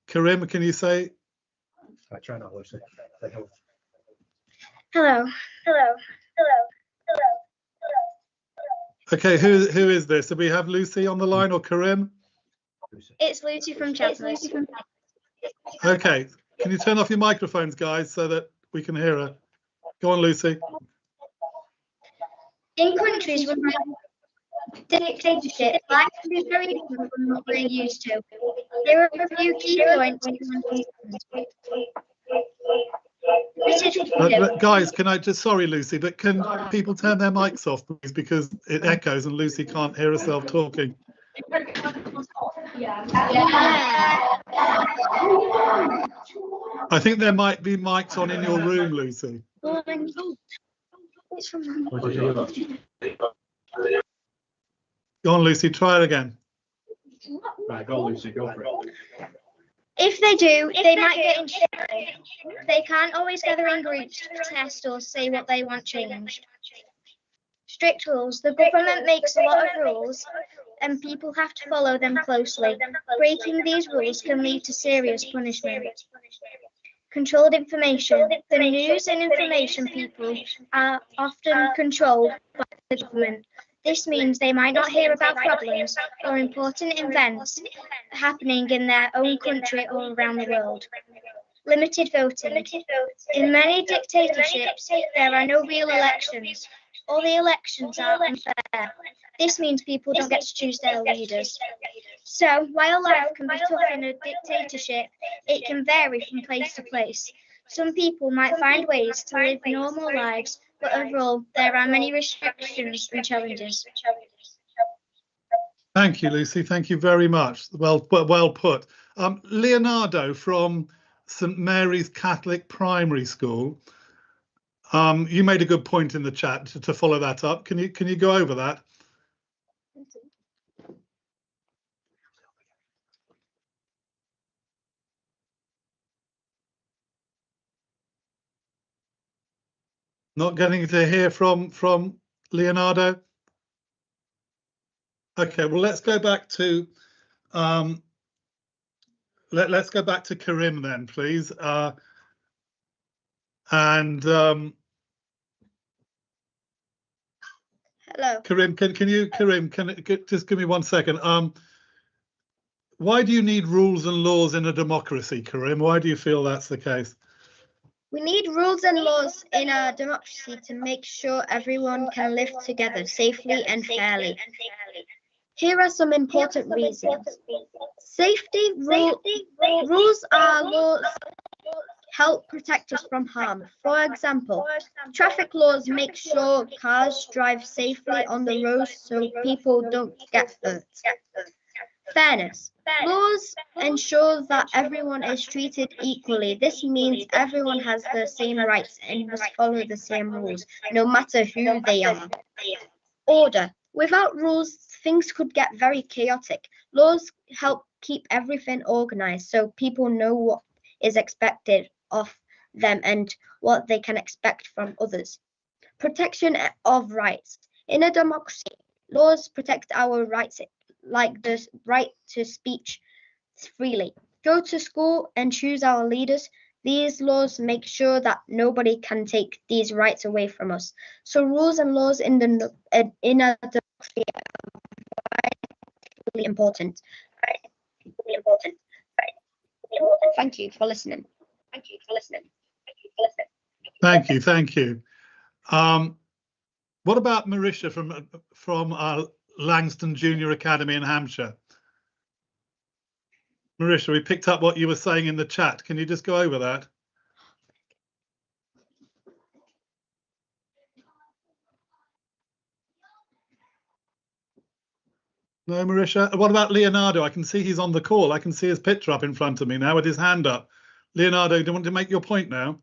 S1: Karim, can you say?
S8: I try not to listen.
S6: Hello. Hello. Hello. Hello.
S1: Okay, who is this? Do we have Lucy on the line or Karim?
S6: It's Lucy from Chandler.
S1: Okay, can you turn off your microphones, guys, so that we can hear her? Go on, Lucy.
S6: In countries with dictatorship, life can be very different from what we're used to. There are a few key points.
S1: Guys, can I just, sorry, Lucy, but can people turn their mics off, please, because it echoes and Lucy can't hear herself talking. I think there might be mics on in your room, Lucy. Go on, Lucy, try it again.
S8: Right, go, Lucy, go for it.
S6: If they do, they might get in trouble. They can't always gather in groups to protest or say what they want changed. Strict rules. The government makes a lot of rules and people have to follow them closely. Breaking these rules can lead to serious punishment. Controlled information. The news and information people are often controlled by the government. This means they might not hear about problems or important events happening in their own country or around the world. Limited voting. In many dictatorships, there are no real elections. All the elections are unfair. This means people don't get to choose their leaders. So, while life can be tough in a dictatorship, it can vary from place to place. Some people might find ways to live normal lives, but overall, there are many restrictions and challenges.
S1: Thank you, Lucy. Thank you very much. Well put. Leonardo from St Mary's Catholic Primary School. You made a good point in the chat to follow that up. Can you go over that? Not getting to hear from Leonardo. Okay, well, let's go back to let's go back to Karim then, please.
S6: Hello.
S1: Karim, can just give me 1 second? Why do you need rules and laws in a democracy, Karim? Why do you feel that's the case?
S6: We need rules and laws in a democracy to make sure everyone can live together safely and fairly. Here are some important reasons. Safety rules are laws help protect us from harm. For example, traffic laws make sure cars drive safely on the roads so people don't get hurt. Fairness. Laws ensure that everyone is treated equally. This means everyone has the same rights and must follow the same rules, no matter who they are. Order. Without rules, things could get very chaotic. Laws help keep everything organized so people know what is expected of them and what they can expect from others. Protection of rights. In a democracy, laws protect our rights, like the right to speech freely, go to school and choose our leaders. These laws make sure that nobody can take these rights away from us. So rules and laws in a democracy are really important. Thank you for listening.
S1: Thank you. What about Marisha from Langston Junior Academy in Hampshire? Marisha, we picked up what you were saying in the chat. Can you just go over that? No, Marisha. What about Leonardo? I can see he's on the call. I can see his picture up in front of me now with his hand up. Leonardo, do you want to make your point now?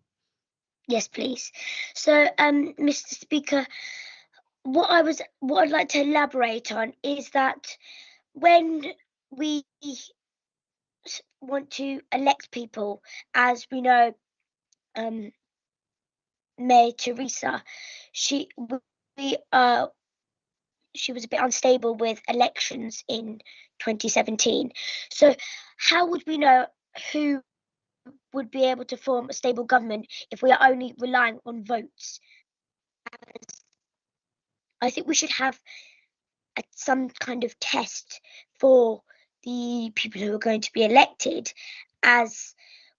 S9: Yes, please. So, Mr. Speaker, what I'd like to elaborate on is that when we want to elect people, as we know, Mayor Theresa, she was a bit unstable with elections in 2017. So how would we know who would be able to form a stable government if we are only relying on votes? I think we should have some kind of test for the people who are going to be elected, as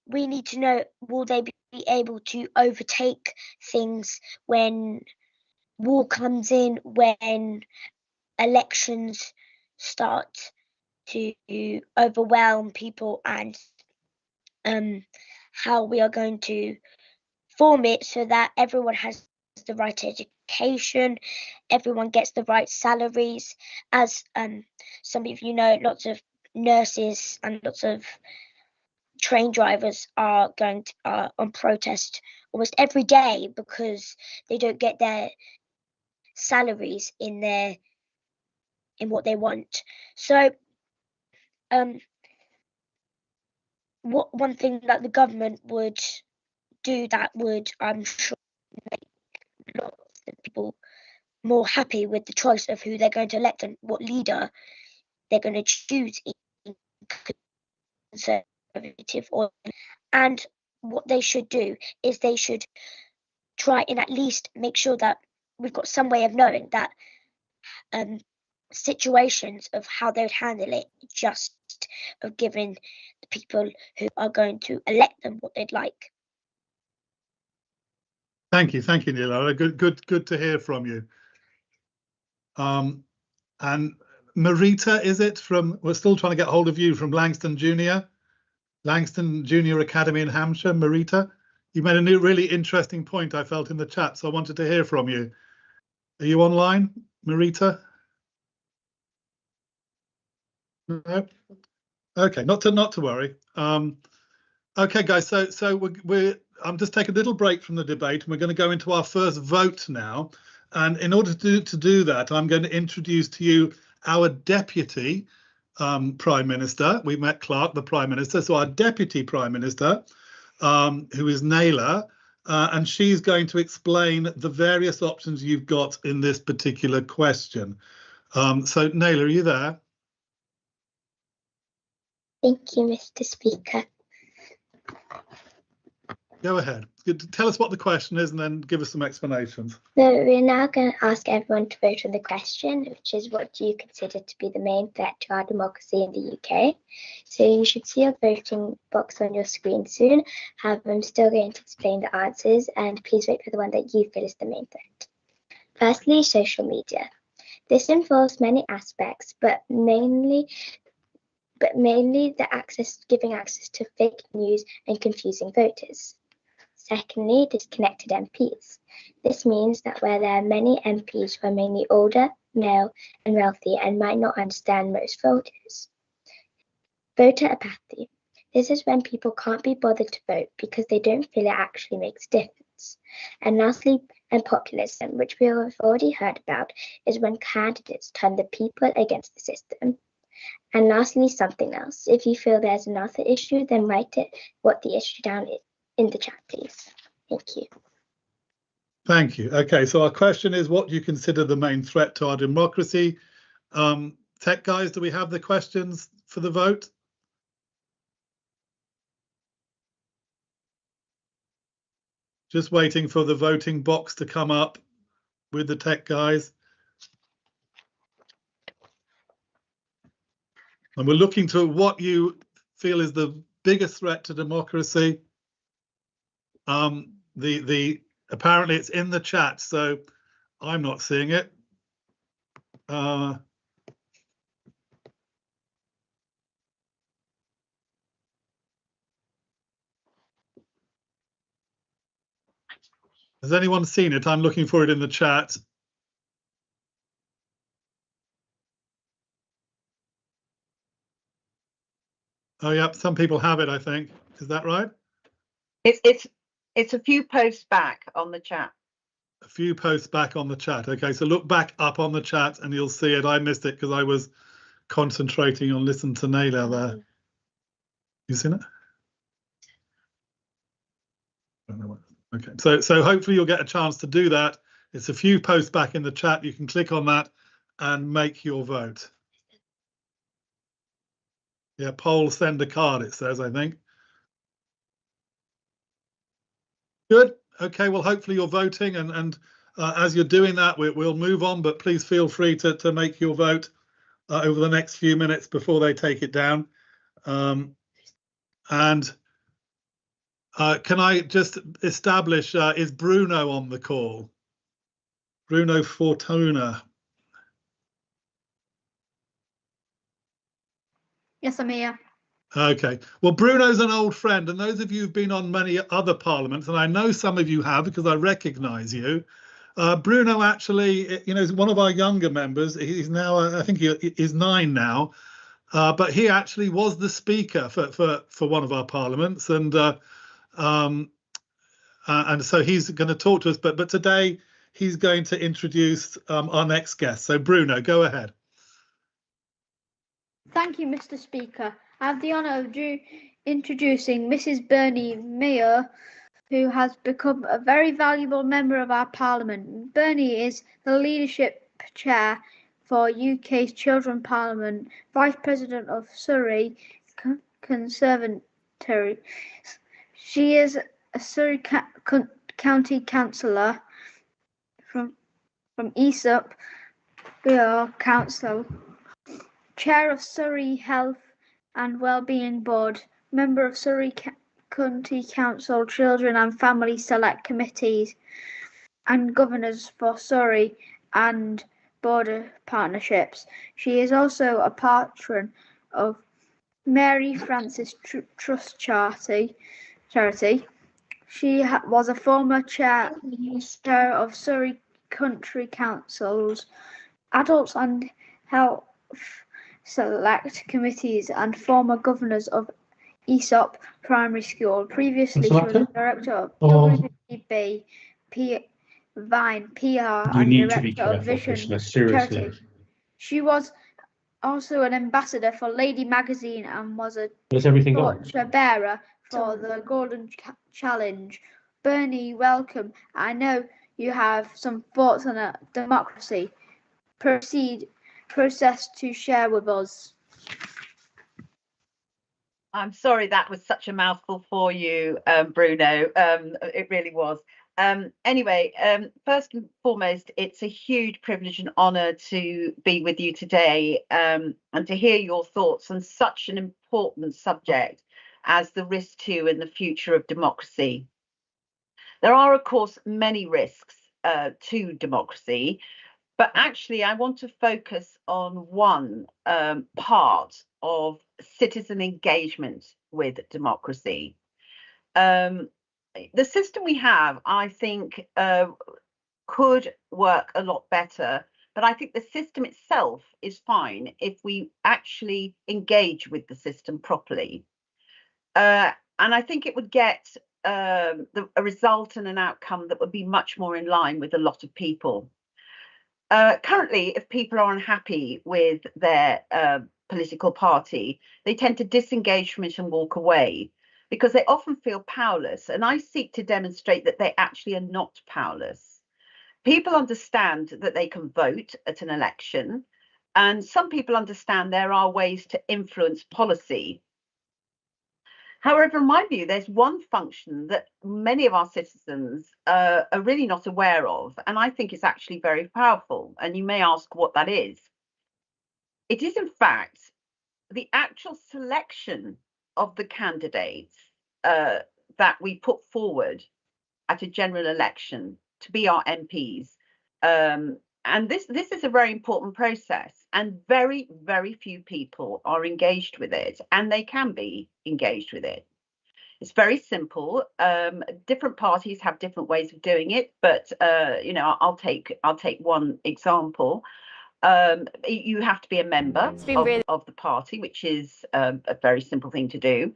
S9: we need to know, will they be able to overtake things when war comes in, when elections start to overwhelm people, and how we are going to form it so that everyone has the right education, everyone gets the right salaries. As some of you know, lots of nurses and lots of train drivers are on protest almost every day because they don't get their salaries in what they want. So one thing that the government would do that would, I'm sure, make lots of people more happy with the choice of who they're going to elect and what leader they're going to choose in Conservative. And what they should do is they should try and at least make sure that we've got some way of knowing that situations of how they would handle it, just of giving the people who are going to elect them what they'd like.
S1: Thank you, Neil. Good to hear from you. And Marita, is it from? We're still trying to get hold of you from Langston Junior Academy in Hampshire. Marita, you made a new, really interesting point I felt in the chat, so I wanted to hear from you. Are you online, Marita? No. Okay, not to worry. Okay, guys. So I'm just taking a little break from the debate, and we're going to go into our first vote now. And in order to do that, I'm going to introduce to you our deputy Prime Minister. We met Clark, the Prime Minister, so our deputy Prime Minister, who is Naila, and she's going to explain the various options you've got in this particular question. So Naila, are you there?
S9: Thank you, Mr. Speaker.
S1: Go ahead. tell us what the question is and then give us some explanations.
S9: So we're now going to ask everyone to vote on the question, which is, what do you consider to be the main threat to our democracy in the UK? So you should see your voting box on your screen soon. However, I'm still going to explain the answers, and please vote for the one that you feel is the main threat. Firstly, social media. This involves many aspects, but mainly giving access to fake news and confusing voters. Secondly, disconnected MPs. This means that where there are many MPs who are mainly older, male, and wealthy and might not understand most voters. Voter apathy. This is when people can't be bothered to vote because they don't feel it actually makes a difference. And lastly, and populism, which we have already heard about, is when candidates turn the people against the system. And lastly, something else. If you feel there's another issue, then write what the issue down is in the chat, please. Thank you.
S1: Thank you. Okay, so our question is, what do you consider the main threat to our democracy? Tech guys, do we have the questions for the vote? Just waiting for the voting box to come up with the tech guys. And we're looking to what you feel is the biggest threat to democracy. Apparently it's in the chat, so I'm not seeing it. Has anyone seen it? I'm looking for it in the chat. Oh, yeah, some people have it, I think. Is that right?
S10: It's a few posts back on the chat.
S1: A few posts back on the chat. Okay, so look back up on the chat and you'll see it. I missed it because I was concentrating on Listen to Naila there. You seen it? Okay, so hopefully you'll get a chance to do that. It's a few posts back in the chat. You can click on that and make your vote. Yeah, poll, send a card, it says, I think. Good. Okay, well, hopefully you're voting, and as you're doing that, we'll move on, but please feel free to make your vote over the next few minutes before they take it down. Can I just establish, is Bruno on the call? Bruno Fortuna.
S11: Yes, I'm here.
S1: Okay, well, Bruno's an old friend, and those of you who've been on many other parliaments, and I know some of you have because I recognise you. Bruno actually, is one of our younger members. He's now, I think he is 9 now, but he actually was the speaker for one of our parliaments, and so he's going to talk to us. But today he's going to introduce our next guest. So Bruno, go ahead.
S11: Thank you, Mr. Speaker. I have the honour of introducing Mrs. Bernie Mayer, who has become a very valuable member of our Parliament. Bernie is the leadership chair for UK's Children's Parliament, Vice President of Surrey Conservatory. She is a Surrey County Councillor from Aesop Council, Chair of Surrey Health and Wellbeing Board, member of Surrey County Council Children and Family Select Committees, and governors for Surrey and Border Partnerships. She is also a patron of Mary Frances Trust Charity. She was a former chair of Surrey Country Council's Adults and Health Select Committees and former governors of Aesop Primary School. Previously, she was the director of WB Vine PR and director of Vision Charity. She was also an ambassador for Lady Magazine and was a torch bearer for the Golden Challenge. Bernie, welcome. I know you have some thoughts on a democracy. Process to share with us.
S10: I'm sorry that was such a mouthful for you, Bruno. It really was. Anyway, first and foremost, it's a huge privilege and honour to be with you today and to hear your thoughts on such an important subject as the risk to and the future of democracy. There are, of course, many risks to democracy, but actually I want to focus on one part of citizen engagement with democracy. The system we have, I think, could work a lot better, but I think the system itself is fine if we actually engage with the system properly. And I think it would get a result and an outcome that would be much more in line with a lot of people. Currently, if people are unhappy with their political party, they tend to disengage from it and walk away because they often feel powerless. And I seek to demonstrate that they actually are not powerless. People understand that they can vote at an election, and some people understand there are ways to influence policy. However, in my view, there's one function that many of our citizens are really not aware of, and I think is actually very powerful. And you may ask what that is. It is, in fact, the actual selection of the candidates that we put forward at a general election to be our MPs. And this is a very important process, and very, very few people are engaged with it, and they can be engaged with it. It's very simple. Different parties have different ways of doing it, but you know, I'll take one example. You have to be a member of the party, which is a very simple thing to do.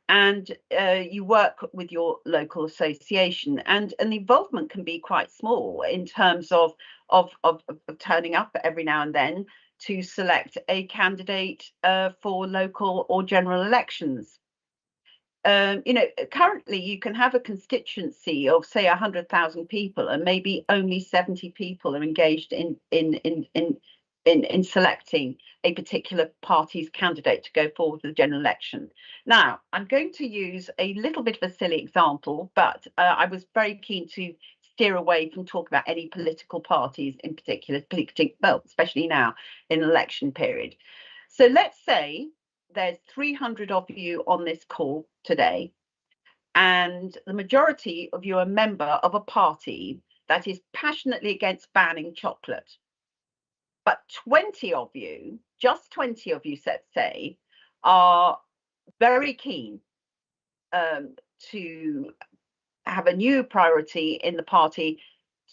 S10: And you work with your local association, and the involvement can be quite small in terms of turning up every now and then to select a candidate for local or general elections. You know, currently you can have a constituency of, say, 100,000 people, and maybe only 70 people are engaged in selecting a particular party's candidate to go forward with the general election. Now, I'm going to use a little bit of a silly example, but I was very keen to steer away from talking about any political parties in particular, well, especially now in an election period. So let's say there's 300 of you on this call today, and the majority of you are a member of a party that is passionately against banning chocolate. But 20 of you, just 20 of you, let's say, are very keen to have a new priority in the party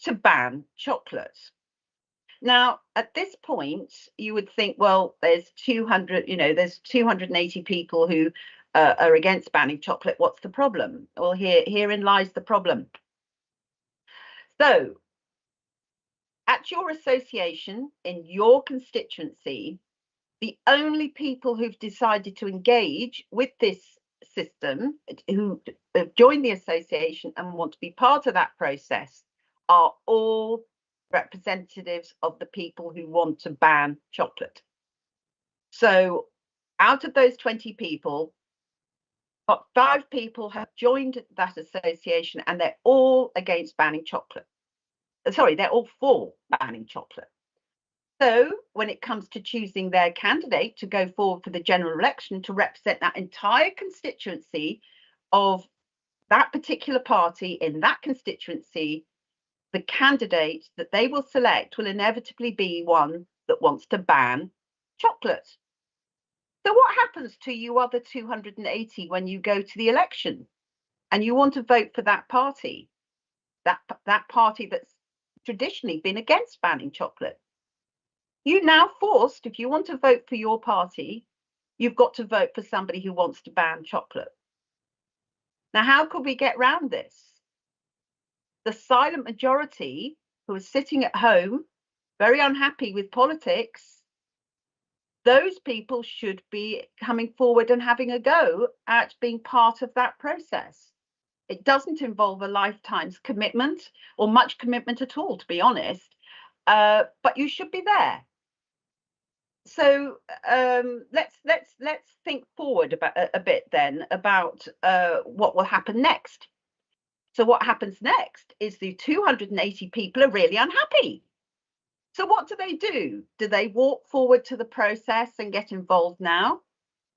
S10: to ban chocolate. Now, at this point, you would think, well, there's 200, you know, there's 280 people who are against banning chocolate. What's the problem? Well, herein lies the problem. So, at your association, in your constituency, the only people who've decided to engage with this system, who have joined the association and want to be part of that process, are all representatives of the people who want to ban chocolate. So out of those 20 people, about 5 people have joined that association, and they're all against banning chocolate. Sorry, they're all for banning chocolate. So when it comes to choosing their candidate to go forward for the general election to represent that entire constituency of that particular party in that constituency, the candidate that they will select will inevitably be one that wants to ban chocolate. So what happens to you other 280 when you go to the election and you want to vote for that party, that party that's traditionally been against banning chocolate? You're now forced, if you want to vote for your party, you've got to vote for somebody who wants to ban chocolate. Now, how could we get round this? The silent majority who are sitting at home, very unhappy with politics, those people should be coming forward and having a go at being part of that process. It doesn't involve a lifetime's commitment or much commitment at all, to be honest, but you should be there. So let's think forward about a bit then about what will happen next. So what happens next is the 280 people are really unhappy. So what do? Do they walk forward to the process and get involved now?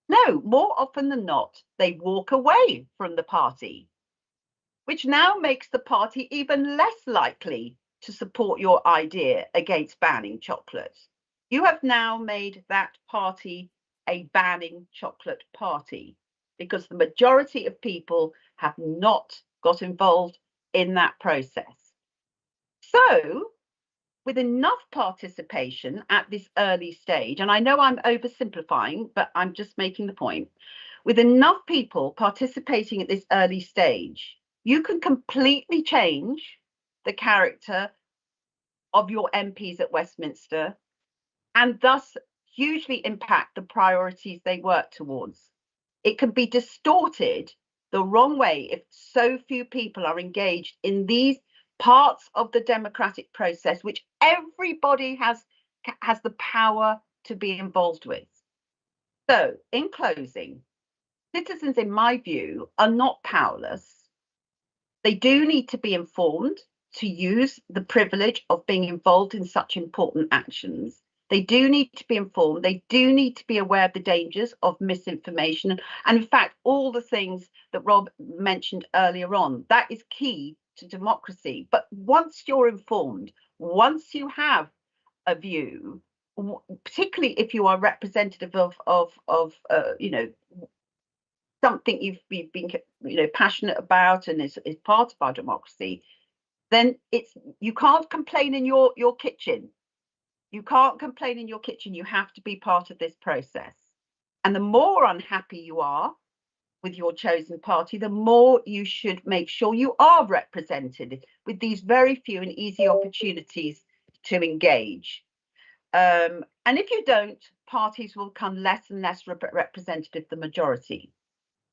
S10: No, more often than not, they walk away from the party, which now makes the party even less likely to support your idea against banning chocolate. You have now made that party a banning chocolate party because the majority of people have not got involved in that process. So, with enough participation at this early stage, and I know I'm oversimplifying, but I'm just making the point, with enough people participating at this early stage, you can completely change the character of your MPs at Westminster and thus hugely impact the priorities they work towards. It can be distorted the wrong way if so few people are engaged in these parts of the democratic process, which everybody has the power to be involved with. So, in closing, citizens, in my view, are not powerless. They do need to be informed to use the privilege of being involved in such important actions. They do need to be informed. They do need to be aware of the dangers of misinformation. And in fact, all the things that Rob mentioned earlier on, that is key to democracy. But once you're informed, once you have a view, particularly if you are representative of you know, something you've been passionate about and is part of our democracy, then you can't complain in your kitchen. You can't complain in your kitchen. You have to be part of this process. And the more unhappy you are with your chosen party, the more you should make sure you are represented with these very few and easy opportunities to engage. And if you don't, parties will become less and less representative of the majority.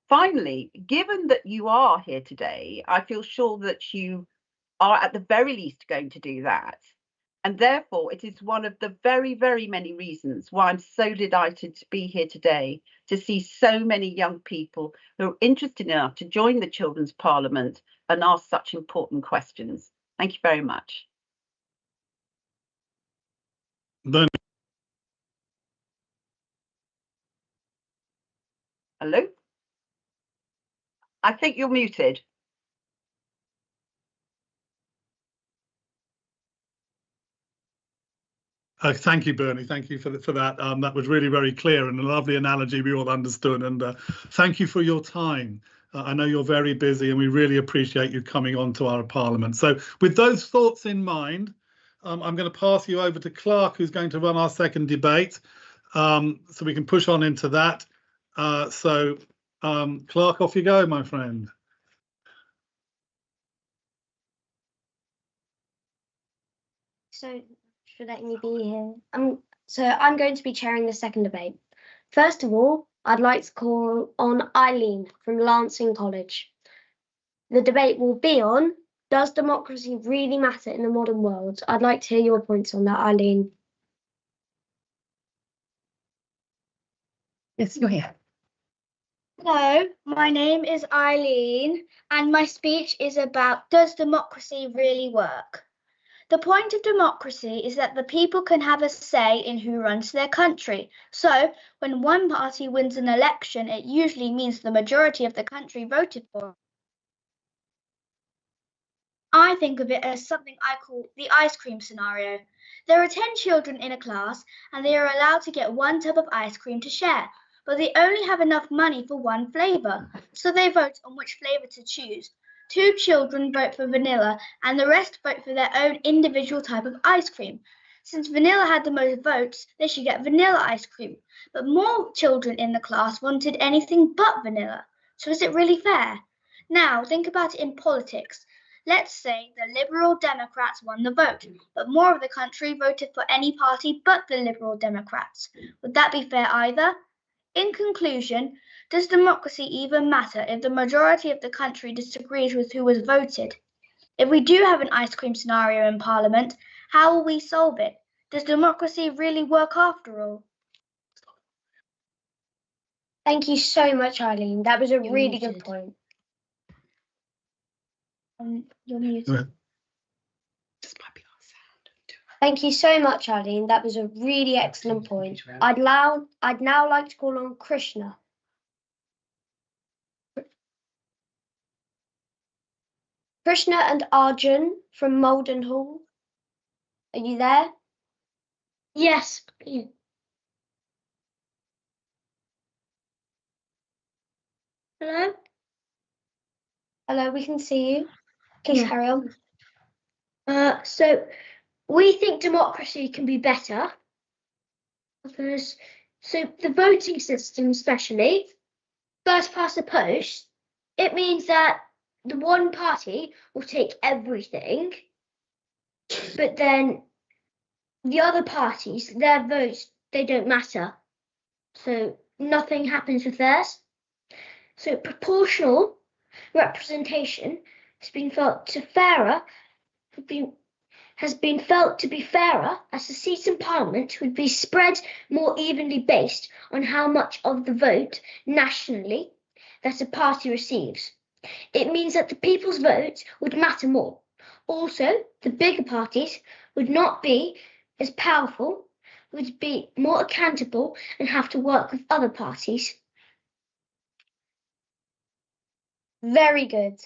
S10: Finally, given that you are here today, I feel sure that you are at the very least going to do that. And therefore, it is one of the very, very many reasons why I'm so delighted to be here today, to see so many young people who are interested enough to join the Children's Parliament and ask such important questions. Thank you very much. Hello? I think you're muted.
S1: Thank you, Bernie. Thank you for that. That was really very clear and a lovely analogy we all understood. And thank you for your time. I know you're very busy and we really appreciate you coming on to our Parliament. So with those thoughts in mind, I'm going to pass you over to Clark, who's going to run our second debate. So we can push on into that. Clark, off you go, my friend.
S3: So, for letting me be here. So I'm going to be chairing the second debate. First of all, I'd like to call on Eileen from Lancing College. The debate will be on, does democracy really matter in the modern world? I'd like to hear your points on that, Eileen.
S5: Yes, you're here.
S6: Hello, my name is Eileen, and my speech is about, does democracy really work? The point of democracy is that the people can have a say in who runs their country. So, when one party wins an election, it usually means the majority of the country voted for it. I think of it as something I call the ice cream scenario. There are 10 children in a class, and they are allowed to get one tub of ice cream to share, but they only have enough money for one flavour, so they vote on which flavour to choose. 2 children vote for vanilla, and the rest vote for their own individual type of ice cream. Since vanilla had the most votes, they should get vanilla ice cream. But more children in the class wanted anything but vanilla. So is it really fair? Now, think about it in politics. Let's say the Liberal Democrats won the vote, but more of the country voted for any party but the Liberal Democrats. Would that be fair either? In conclusion, does democracy even matter if the majority of the country disagrees with who was voted? If we do have an ice cream scenario in Parliament, how will we solve it? Does democracy really work after all?
S3: Thank you so much, Eileen. That was a
S9: You're
S3: really good
S9: muted.
S3: point.
S11: You're muted.
S5: This might be our sound.
S3: Thank you so much, Eileen. That was a really excellent point. I'd now like to call on Krishna. Krishna and Arjun from Malden Hall. Are you there?
S9: Yes. Hello?
S3: Hello, we can see you. Please
S9: Yeah.
S3: carry on.
S9: So we think democracy can be better. Because, so the voting system especially, first past the post, it means that the one party will take everything, but then the other parties, their votes, they don't matter. So nothing happens with theirs. So proportional representation has been felt to be fairer, as the seats in Parliament would be spread more evenly based on how much of the vote nationally that a party receives. It means that the people's votes would matter more. Also, the bigger parties would not be as powerful, would be more accountable, and have to work with other parties.
S3: Very good.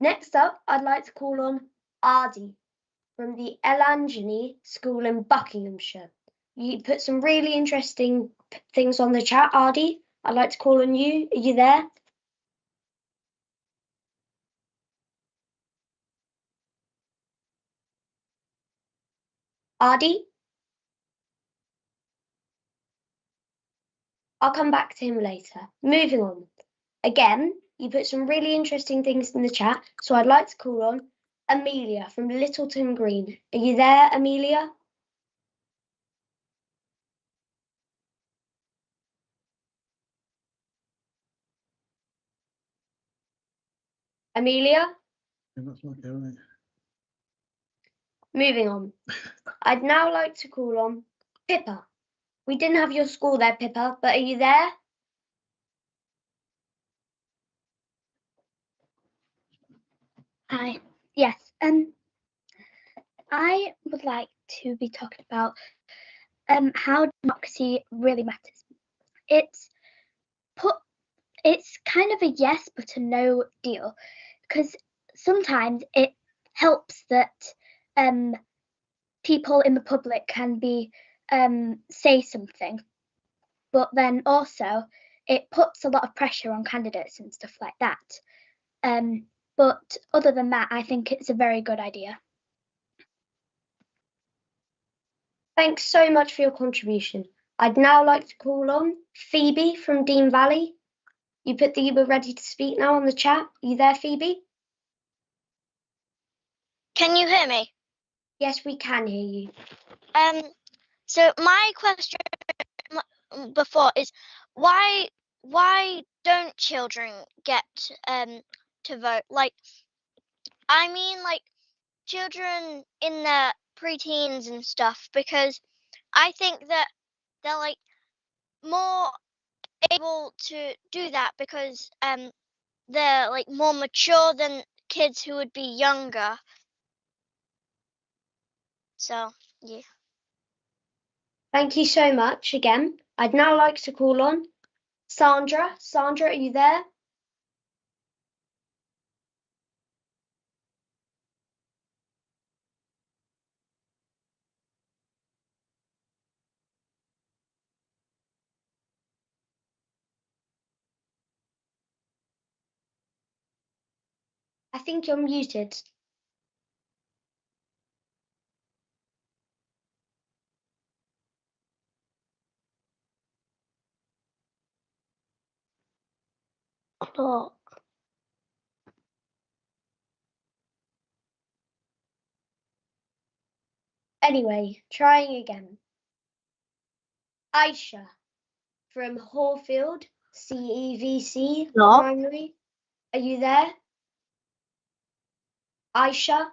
S3: Next up, I'd like to call on Ardi from the Elangeny School in Buckinghamshire. You put some really interesting things on the chat, Ardi. I'd like to call on you. Are you there? Ardi? I'll come back to him later. Moving on. Again, you put some really interesting things in the chat, so I'd like to call on Amelia from Littleton Green. Are you there, Amelia? Amelia? Moving on. I'd now like to call on Pippa. We didn't have your score there, Pippa, but are you there?
S11: Hi. Yes. I would like to be talking about how democracy really matters. It's kind of a yes but a no deal, because sometimes it helps that people in the public can be say something, but then also it puts a lot of pressure on candidates and stuff like that. But other than that, I think it's a very good idea.
S3: Thanks so much for your contribution. I'd now like to call on Phoebe from Dean Valley. You put that you were ready to speak now on the chat. Are you there, Phoebe?
S6: Can you hear me?
S3: Yes, we can hear you.
S6: So my question before is why don't children get to vote? Like, I mean, like children in their preteens and stuff, because I think that they're like more able to do that because they're like more mature than kids who would be younger. So yeah.
S3: Thank you so much again. I'd now like to call on Sandra. Sandra, are you there? I think you're muted.
S9: Oh.
S3: Anyway, trying again. Aisha from Horfield CEVC Primary. Are you there? Aisha?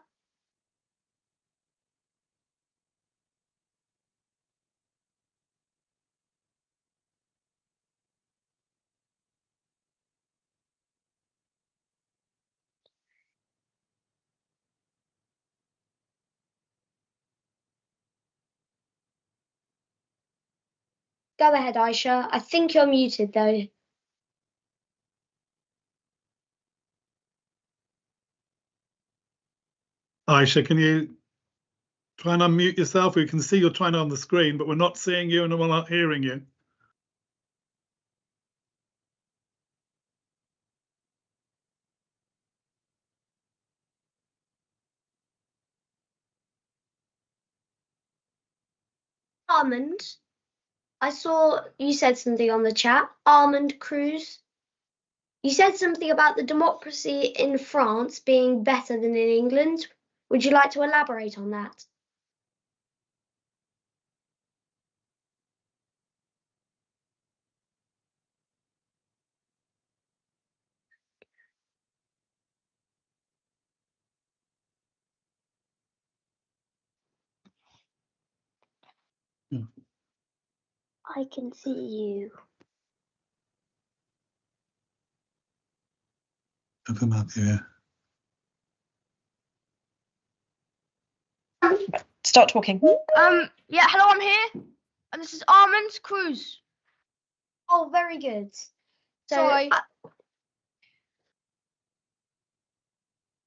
S3: Go ahead, Aisha. I think you're muted though.
S1: Aisha, can you try and unmute yourself? We can see you're trying on the screen, but we're not seeing you and we're not hearing you.
S3: Armand, I saw you said something on the chat. Armand Cruz. You said something about the democracy in France being better than in England. Would you like to elaborate on that?
S9: I can see you.
S1: Open up here.
S5: Start talking.
S12: Yeah, hello, I'm here. And this is Armand Cruz.
S3: Oh, very good. So,
S12: Sorry.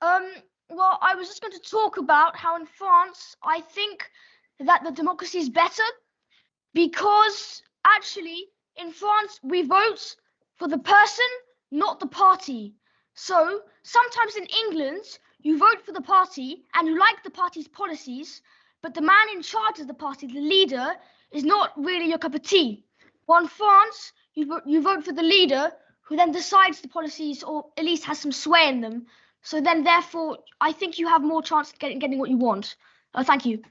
S12: Well, I was just going to talk about how in France, I think that the democracy is better because actually in France, we vote for the person, not the party. So sometimes in England, you vote for the party and you like the party's policies, but the man in charge of the party, the leader, is not really your cup of tea. While in France, you vote for the leader who then decides the policies or at least has some sway in them. So then, therefore, I think you have more chance of getting what you want. Thank you.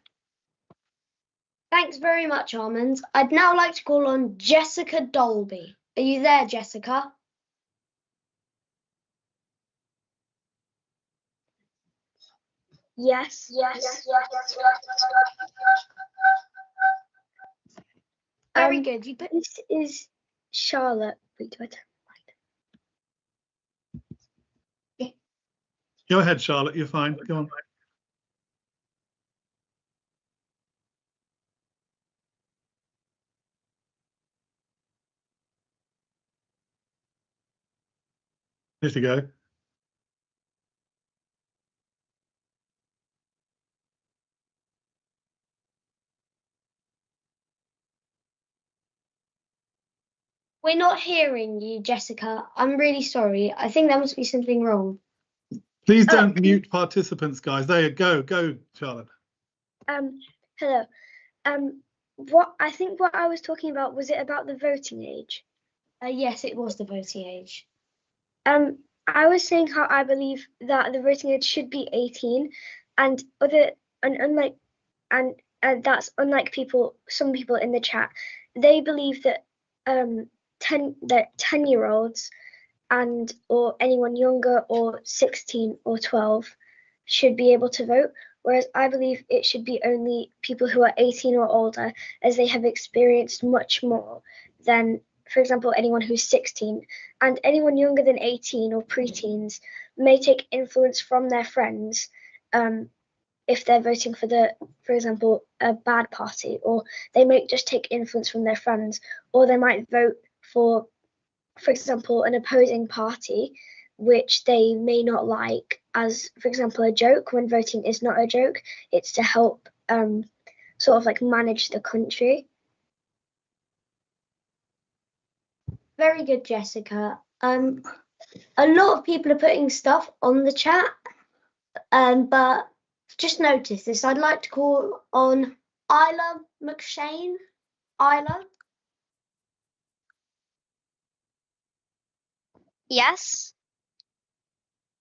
S3: Thanks very much, Armand. I'd now like to call on Jessica Dolby. Are you there, Jessica?
S9: Yes.
S3: Very good.
S9: This is Charlotte. Wait, do I turn right?
S1: Go ahead, Charlotte. You're fine. Go on. Here you go.
S3: We're not hearing you, Jessica. I'm really sorry. I think there must be something wrong.
S1: Please don't mute participants, guys. There you go. Go, Charlotte.
S9: Hello. What I was talking about, was it about the voting age?
S3: Yes, it was the voting age.
S9: I was saying how I believe that the voting age should be 18, and that's unlike some people in the chat. They believe that 10-year-olds or anyone younger or 16 or 12 should be able to vote, whereas I believe it should be only people who are 18 or older, as they have experienced much more than, for example, anyone who's 16. And anyone younger than 18 or preteens may take influence from their friends if they're voting for example, a bad party, or they may just take influence from their friends, or they might vote for example, an opposing party which they may not like, as, for example, a joke, when voting is not a joke. It's to help sort of like manage the country.
S3: Very good, Jessica. A lot of people are putting stuff on the chat, but just notice this. I'd like to call on Isla McShane. Isla?
S6: Yes.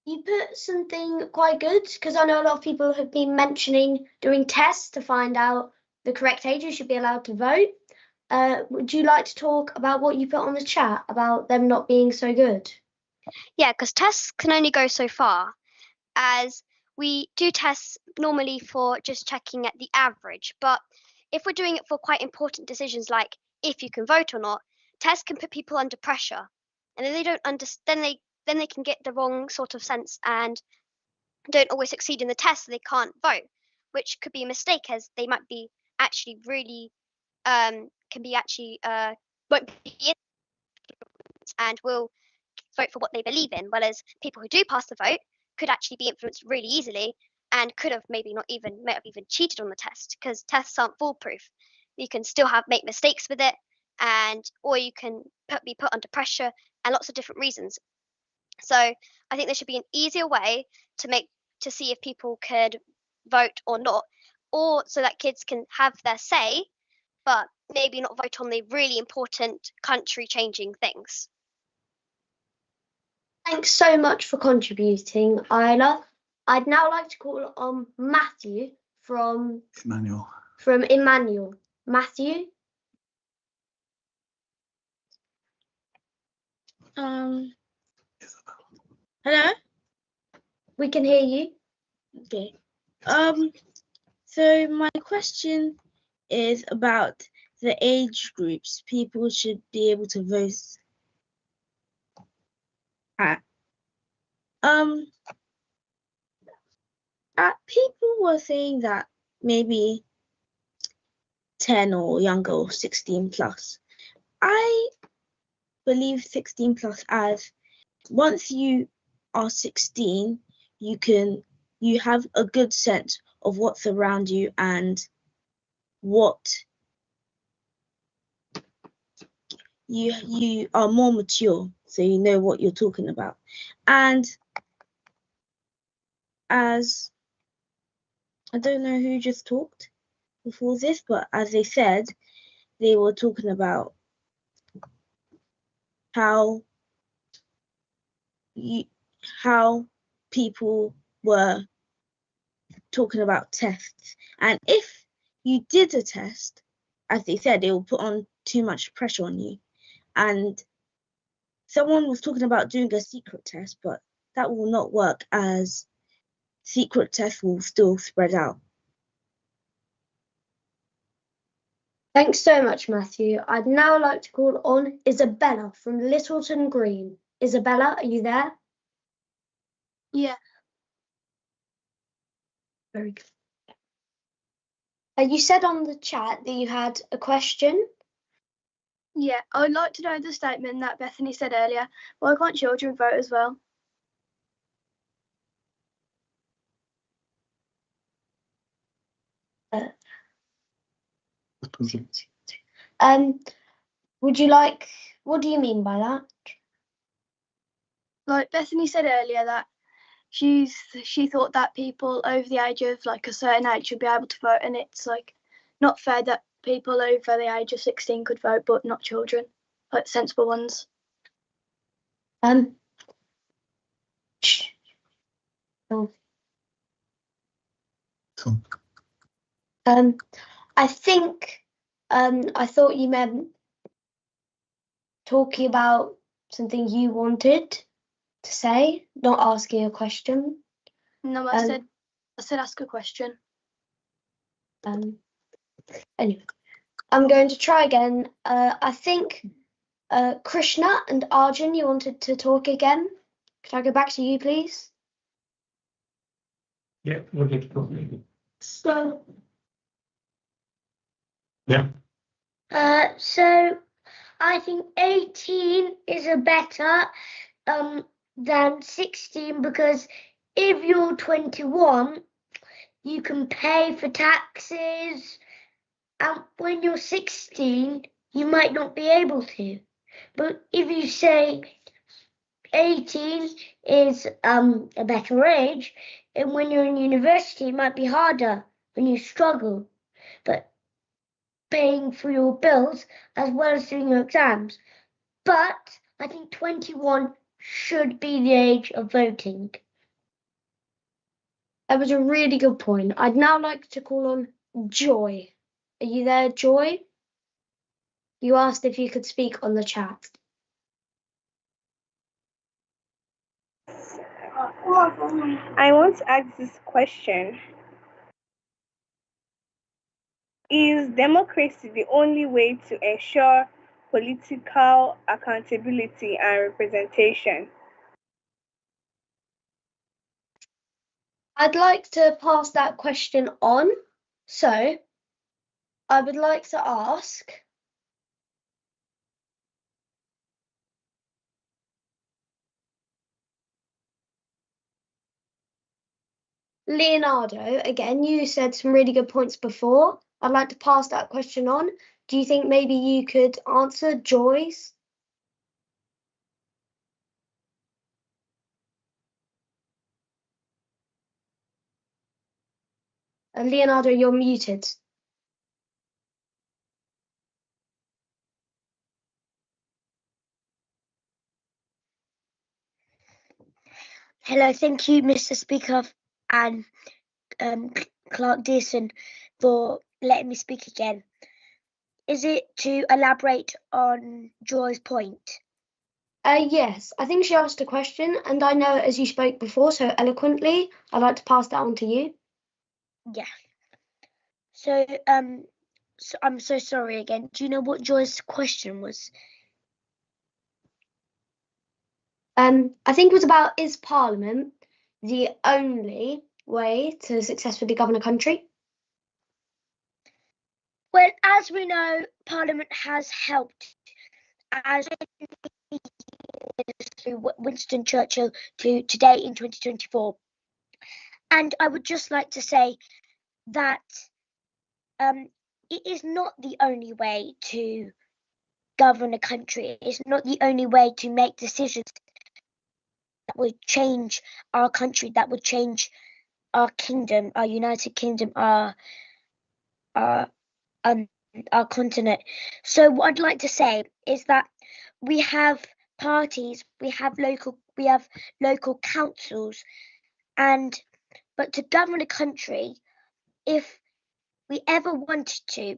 S3: You put something quite good, because I know a lot of people have been mentioning doing tests to find out the correct age you should be allowed to vote. Would you like to talk about what you put on the chat about them not being so good?
S6: Yeah, because tests can only go so far, as we do tests normally for just checking at the average. But if we're doing it for quite important decisions, like if you can vote or not, tests can put people under pressure, and then they don't understand. Then they can get the wrong sort of sense and don't always succeed in the test, so they can't vote, which could be a mistake, as they might be actually really
S13: can be actually won't be and will vote for what they believe in, whereas people who do pass the vote could actually be influenced really easily and could have may have even cheated on the test, because tests aren't foolproof. You can still make mistakes with it, or you can be put under pressure and lots of different reasons. So I think there should be an easier way to see if people could vote or not, or so that kids can have their say, but maybe not vote on the really important country changing things.
S3: Thanks so much for contributing, Isla. I'd now like to call on Matthew from Emmanuel. Matthew?
S14: Hello?
S3: We can hear you.
S14: Okay. So my question is about the age groups people should be able to vote at. People were saying that maybe 10 or younger or 16 plus. I believe 16 plus as once you are 16, you have a good sense of what's around you and what you are more mature, so you know what you're talking about. And as I don't know who just talked before this, but as they said, they were talking about how people were talking about tests, and if you did a test, as they said, it will put on too much pressure on you. And someone was talking about doing a secret test, but that will not work, as secret tests will still spread out.
S3: Thanks so much, Matthew. I'd now like to call on Isabella from Littleton Green. Isabella, are you there?
S12: Yeah.
S3: Very good. You said on the chat that you had a question.
S12: Yeah, I'd like to know the statement that Bethany said earlier. Why can't children vote as well?
S3: Would you like, what do you mean by that?
S12: Like Bethany said earlier that she thought that people over the age of like a certain age should be able to vote, and it's like not fair that people over the age of 16 could vote but not children, like sensible ones.
S3: I think I thought you meant talking about something you wanted to say, not asking a question.
S12: No, I said ask a question.
S3: Anyway, I'm going to try again. I think Krishna and Arjun, you wanted to talk again. Could I go back to you, please?
S8: Yeah, we'll get to talk.
S9: So,
S8: Yeah.
S9: so I think 18 is a better than 16, because if you're 21, you can pay for taxes, and when you're 16, you might not be able to. But if you say 18 is a better age, and when you're in university, it might be harder when you struggle. But paying for your bills as well as doing your exams. But I think 21 should be the age of voting.
S3: That was a really good point. I'd now like to call on Joy. Are you there, Joy? You asked if you could speak on the chat.
S15: I want to ask this question. Is democracy the only way to ensure political accountability and representation?
S3: I'd like to pass that question on. So, I would like to ask, Leonardo, again, you said some really good points before. I'd like to pass that question on. Do you think maybe you could answer Joy's? Leonardo, you're muted.
S9: Hello, thank you, Mr. Speaker, and Clark Dearson, for letting me speak again. Is it to elaborate on Joy's point?
S3: Yes, I think she asked a question, and I know as you spoke before so eloquently, I'd like to pass that on to you.
S9: Yeah. So, so I'm so sorry again. Do you know what Joy's question was?
S3: I think it was about, is Parliament the only way to successfully govern a country?
S9: Well, as we know, Parliament has helped as through Winston Churchill to today in 2024. And I would just like to say that it is not the only way to govern a country. It's not the only way to make decisions that would change our country, that would change our kingdom, our United Kingdom, our continent. So what I'd like to say is that we have parties, we have local councils, but to govern a country, if we ever wanted to,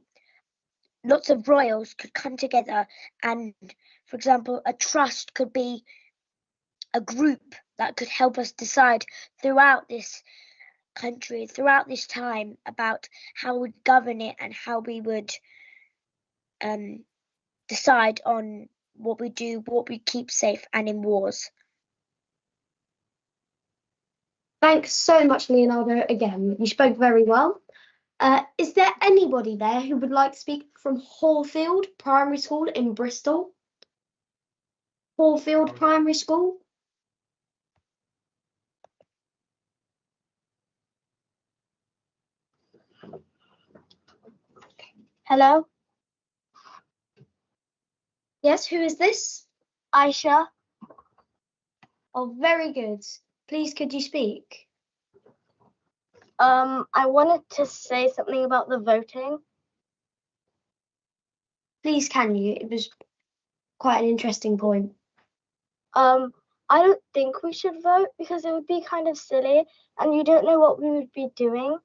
S9: lots of royals could come together, and for example, a trust could be a group that could help us decide throughout this country, throughout this time, about how we'd govern it and how we would decide on what we do, what we keep safe, and in wars.
S3: Thanks so much, Leonardo. Again, you spoke very well. Is there anybody there who would like to speak from Hallfield Primary School in Bristol? Hallfield Primary School?
S6: Hello?
S3: Yes, who is this?
S6: Aisha?
S3: Oh, very good. Please, could you speak?
S6: I wanted to say something about the voting.
S3: Please, can you? It was quite an interesting point.
S6: I don't think we should vote because it would be kind of silly and you don't know what we would be doing.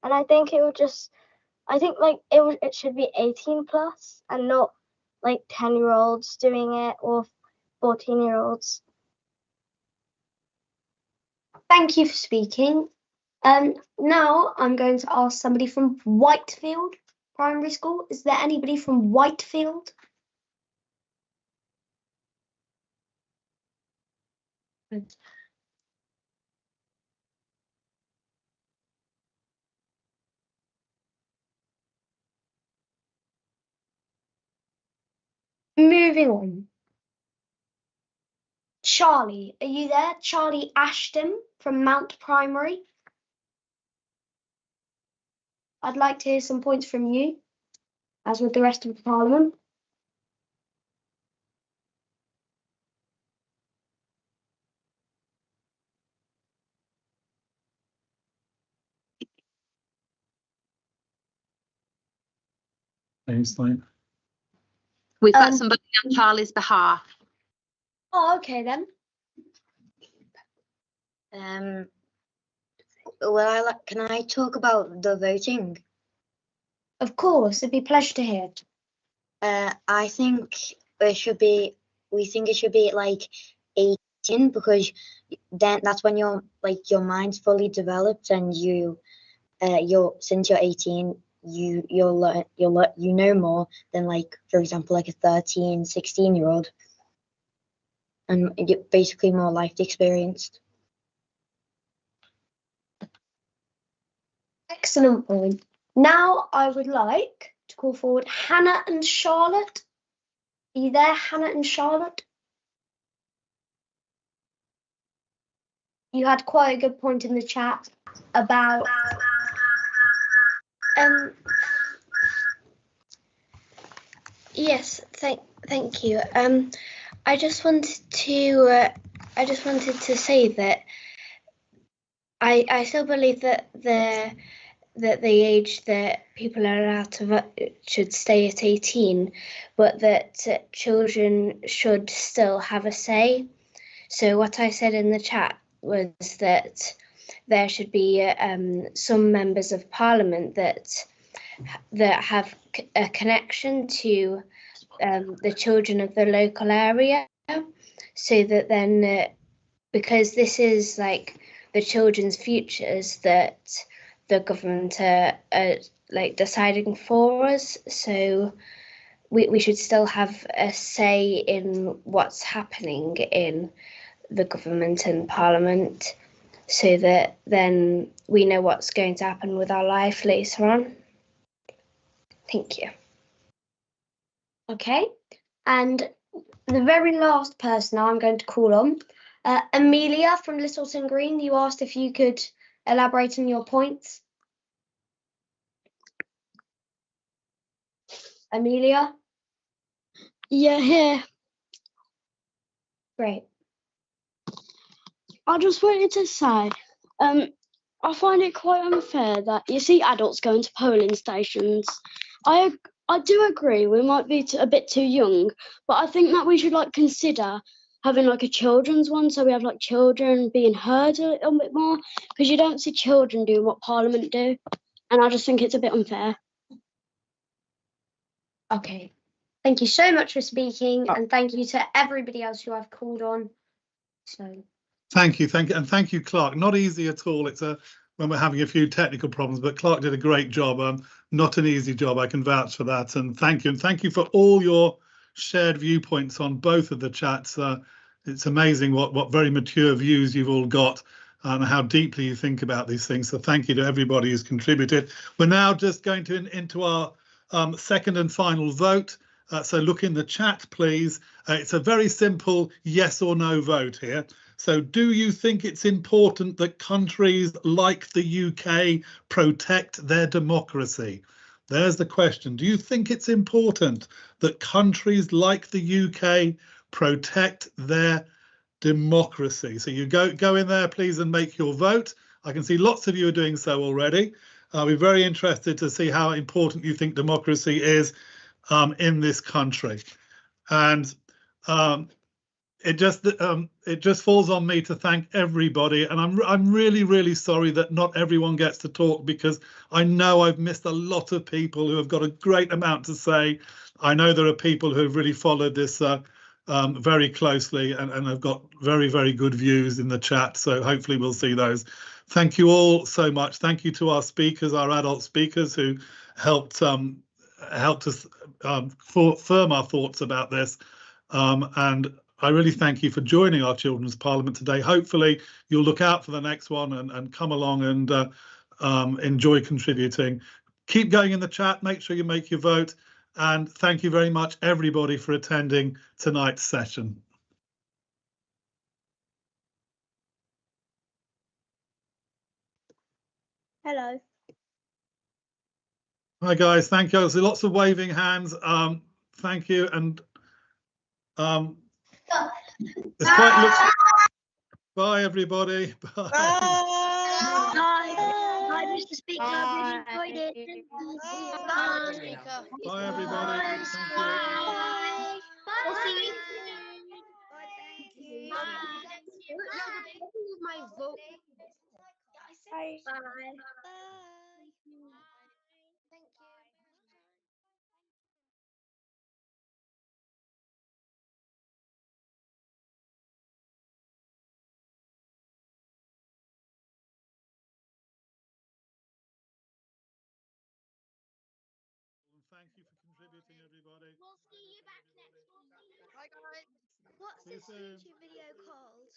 S6: And I think it should be 18 plus and not like 10-year-olds doing it or 14-year-olds.
S3: Thank you for speaking. Now I'm going to ask somebody from Whitefield Primary School. Is there anybody from Whitefield? Good. Moving on. Charlie, are you there? Charlie Ashton from Mount Primary. I'd like to hear some points from you, as with the rest of the Parliament.
S5: We've got somebody on Charlie's behalf.
S3: Oh, okay then.
S16: Well, can I talk about the voting?
S3: Of course, it'd be a pleasure to hear.
S16: I think it should be. We think it should be like 18 because then that's when your mind's fully developed and since you're 18 you know more than for example a 13, 16-year-old, and you're basically more life experienced.
S3: Excellent point. Now I would like to call forward Hannah and Charlotte. Are you there, Hannah and Charlotte? you had quite a good point in the chat about
S17: yes, thank you. I just wanted to say that I still believe that the age that people are allowed to vote should stay at 18, but that children should still have a say. So what I said in the chat was that there should be some members of parliament that have a connection to the children of the local area, so that then because this is like the children's futures that the government are like deciding for us, so we should still have a say in what's happening in the government and parliament, so that then we know what's going to happen with our life later on. Thank you.
S3: Okay, and the very last person I'm going to call on, Amelia from Littleton Green. You asked if you could elaborate on your points. Amelia?
S18: Yeah, here.
S3: Great.
S18: I just wanted to say, I find it quite unfair that you see adults going to polling stations. I do agree we might be a bit too young, but I think that we should like consider having like a children's one, so we have like children being heard a little bit more, because you don't see children doing what Parliament do, and I just think it's a bit unfair.
S3: Okay. Thank you so much for speaking, and thank you to everybody else who I've called on. So.
S1: Thank you, and thank you, Clark. Not easy at all. It's when we're having a few technical problems, but Clark did a great job. Not an easy job. I can vouch for that. And thank you for all your shared viewpoints on both of the chats. It's amazing what very mature views you've all got and how deeply you think about these things. So thank you to everybody who's contributed. We're now just going into our second and final vote. So look in the chat, please. It's a very simple yes or no vote here. So do you think it's important that countries like the UK protect their democracy? There's the question. Do you think it's important that countries like the UK protect their democracy? So you go in there, please, and make your vote. I can see lots of you are doing so already. We're very interested to see how important you think democracy is in this country. And it just falls on me to thank everybody, and I'm really sorry that not everyone gets to talk, because I know I've missed a lot of people who have got a great amount to say. I know there are people who have really followed this very closely and have got very good views in the chat, so hopefully we'll see those. Thank you all so much. Thank you to our speakers, our adult speakers, who helped us firm our thoughts about this, and I really thank you for joining our Children's Parliament today. Hopefully you'll look out for the next one and come along and enjoy contributing. Keep going in the chat, make sure you make your vote, and thank you very much everybody for attending tonight's session.
S17: Hello.
S1: Hi guys, thank you. There's lots of waving hands. Thank you, and it's quite looks. Bye everybody. Bye.
S12: Bye, Mr. Speaker. I really enjoyed it.
S1: Bye everybody. Thank you.
S12: Bye.
S6: We'll see you.
S12: My vote.
S6: Bye.
S1: Thank you for contributing, everybody.
S12: We'll see you back next week.
S6: Bye, guys. What's
S1: See you
S6: this
S1: soon.
S6: YouTube video called?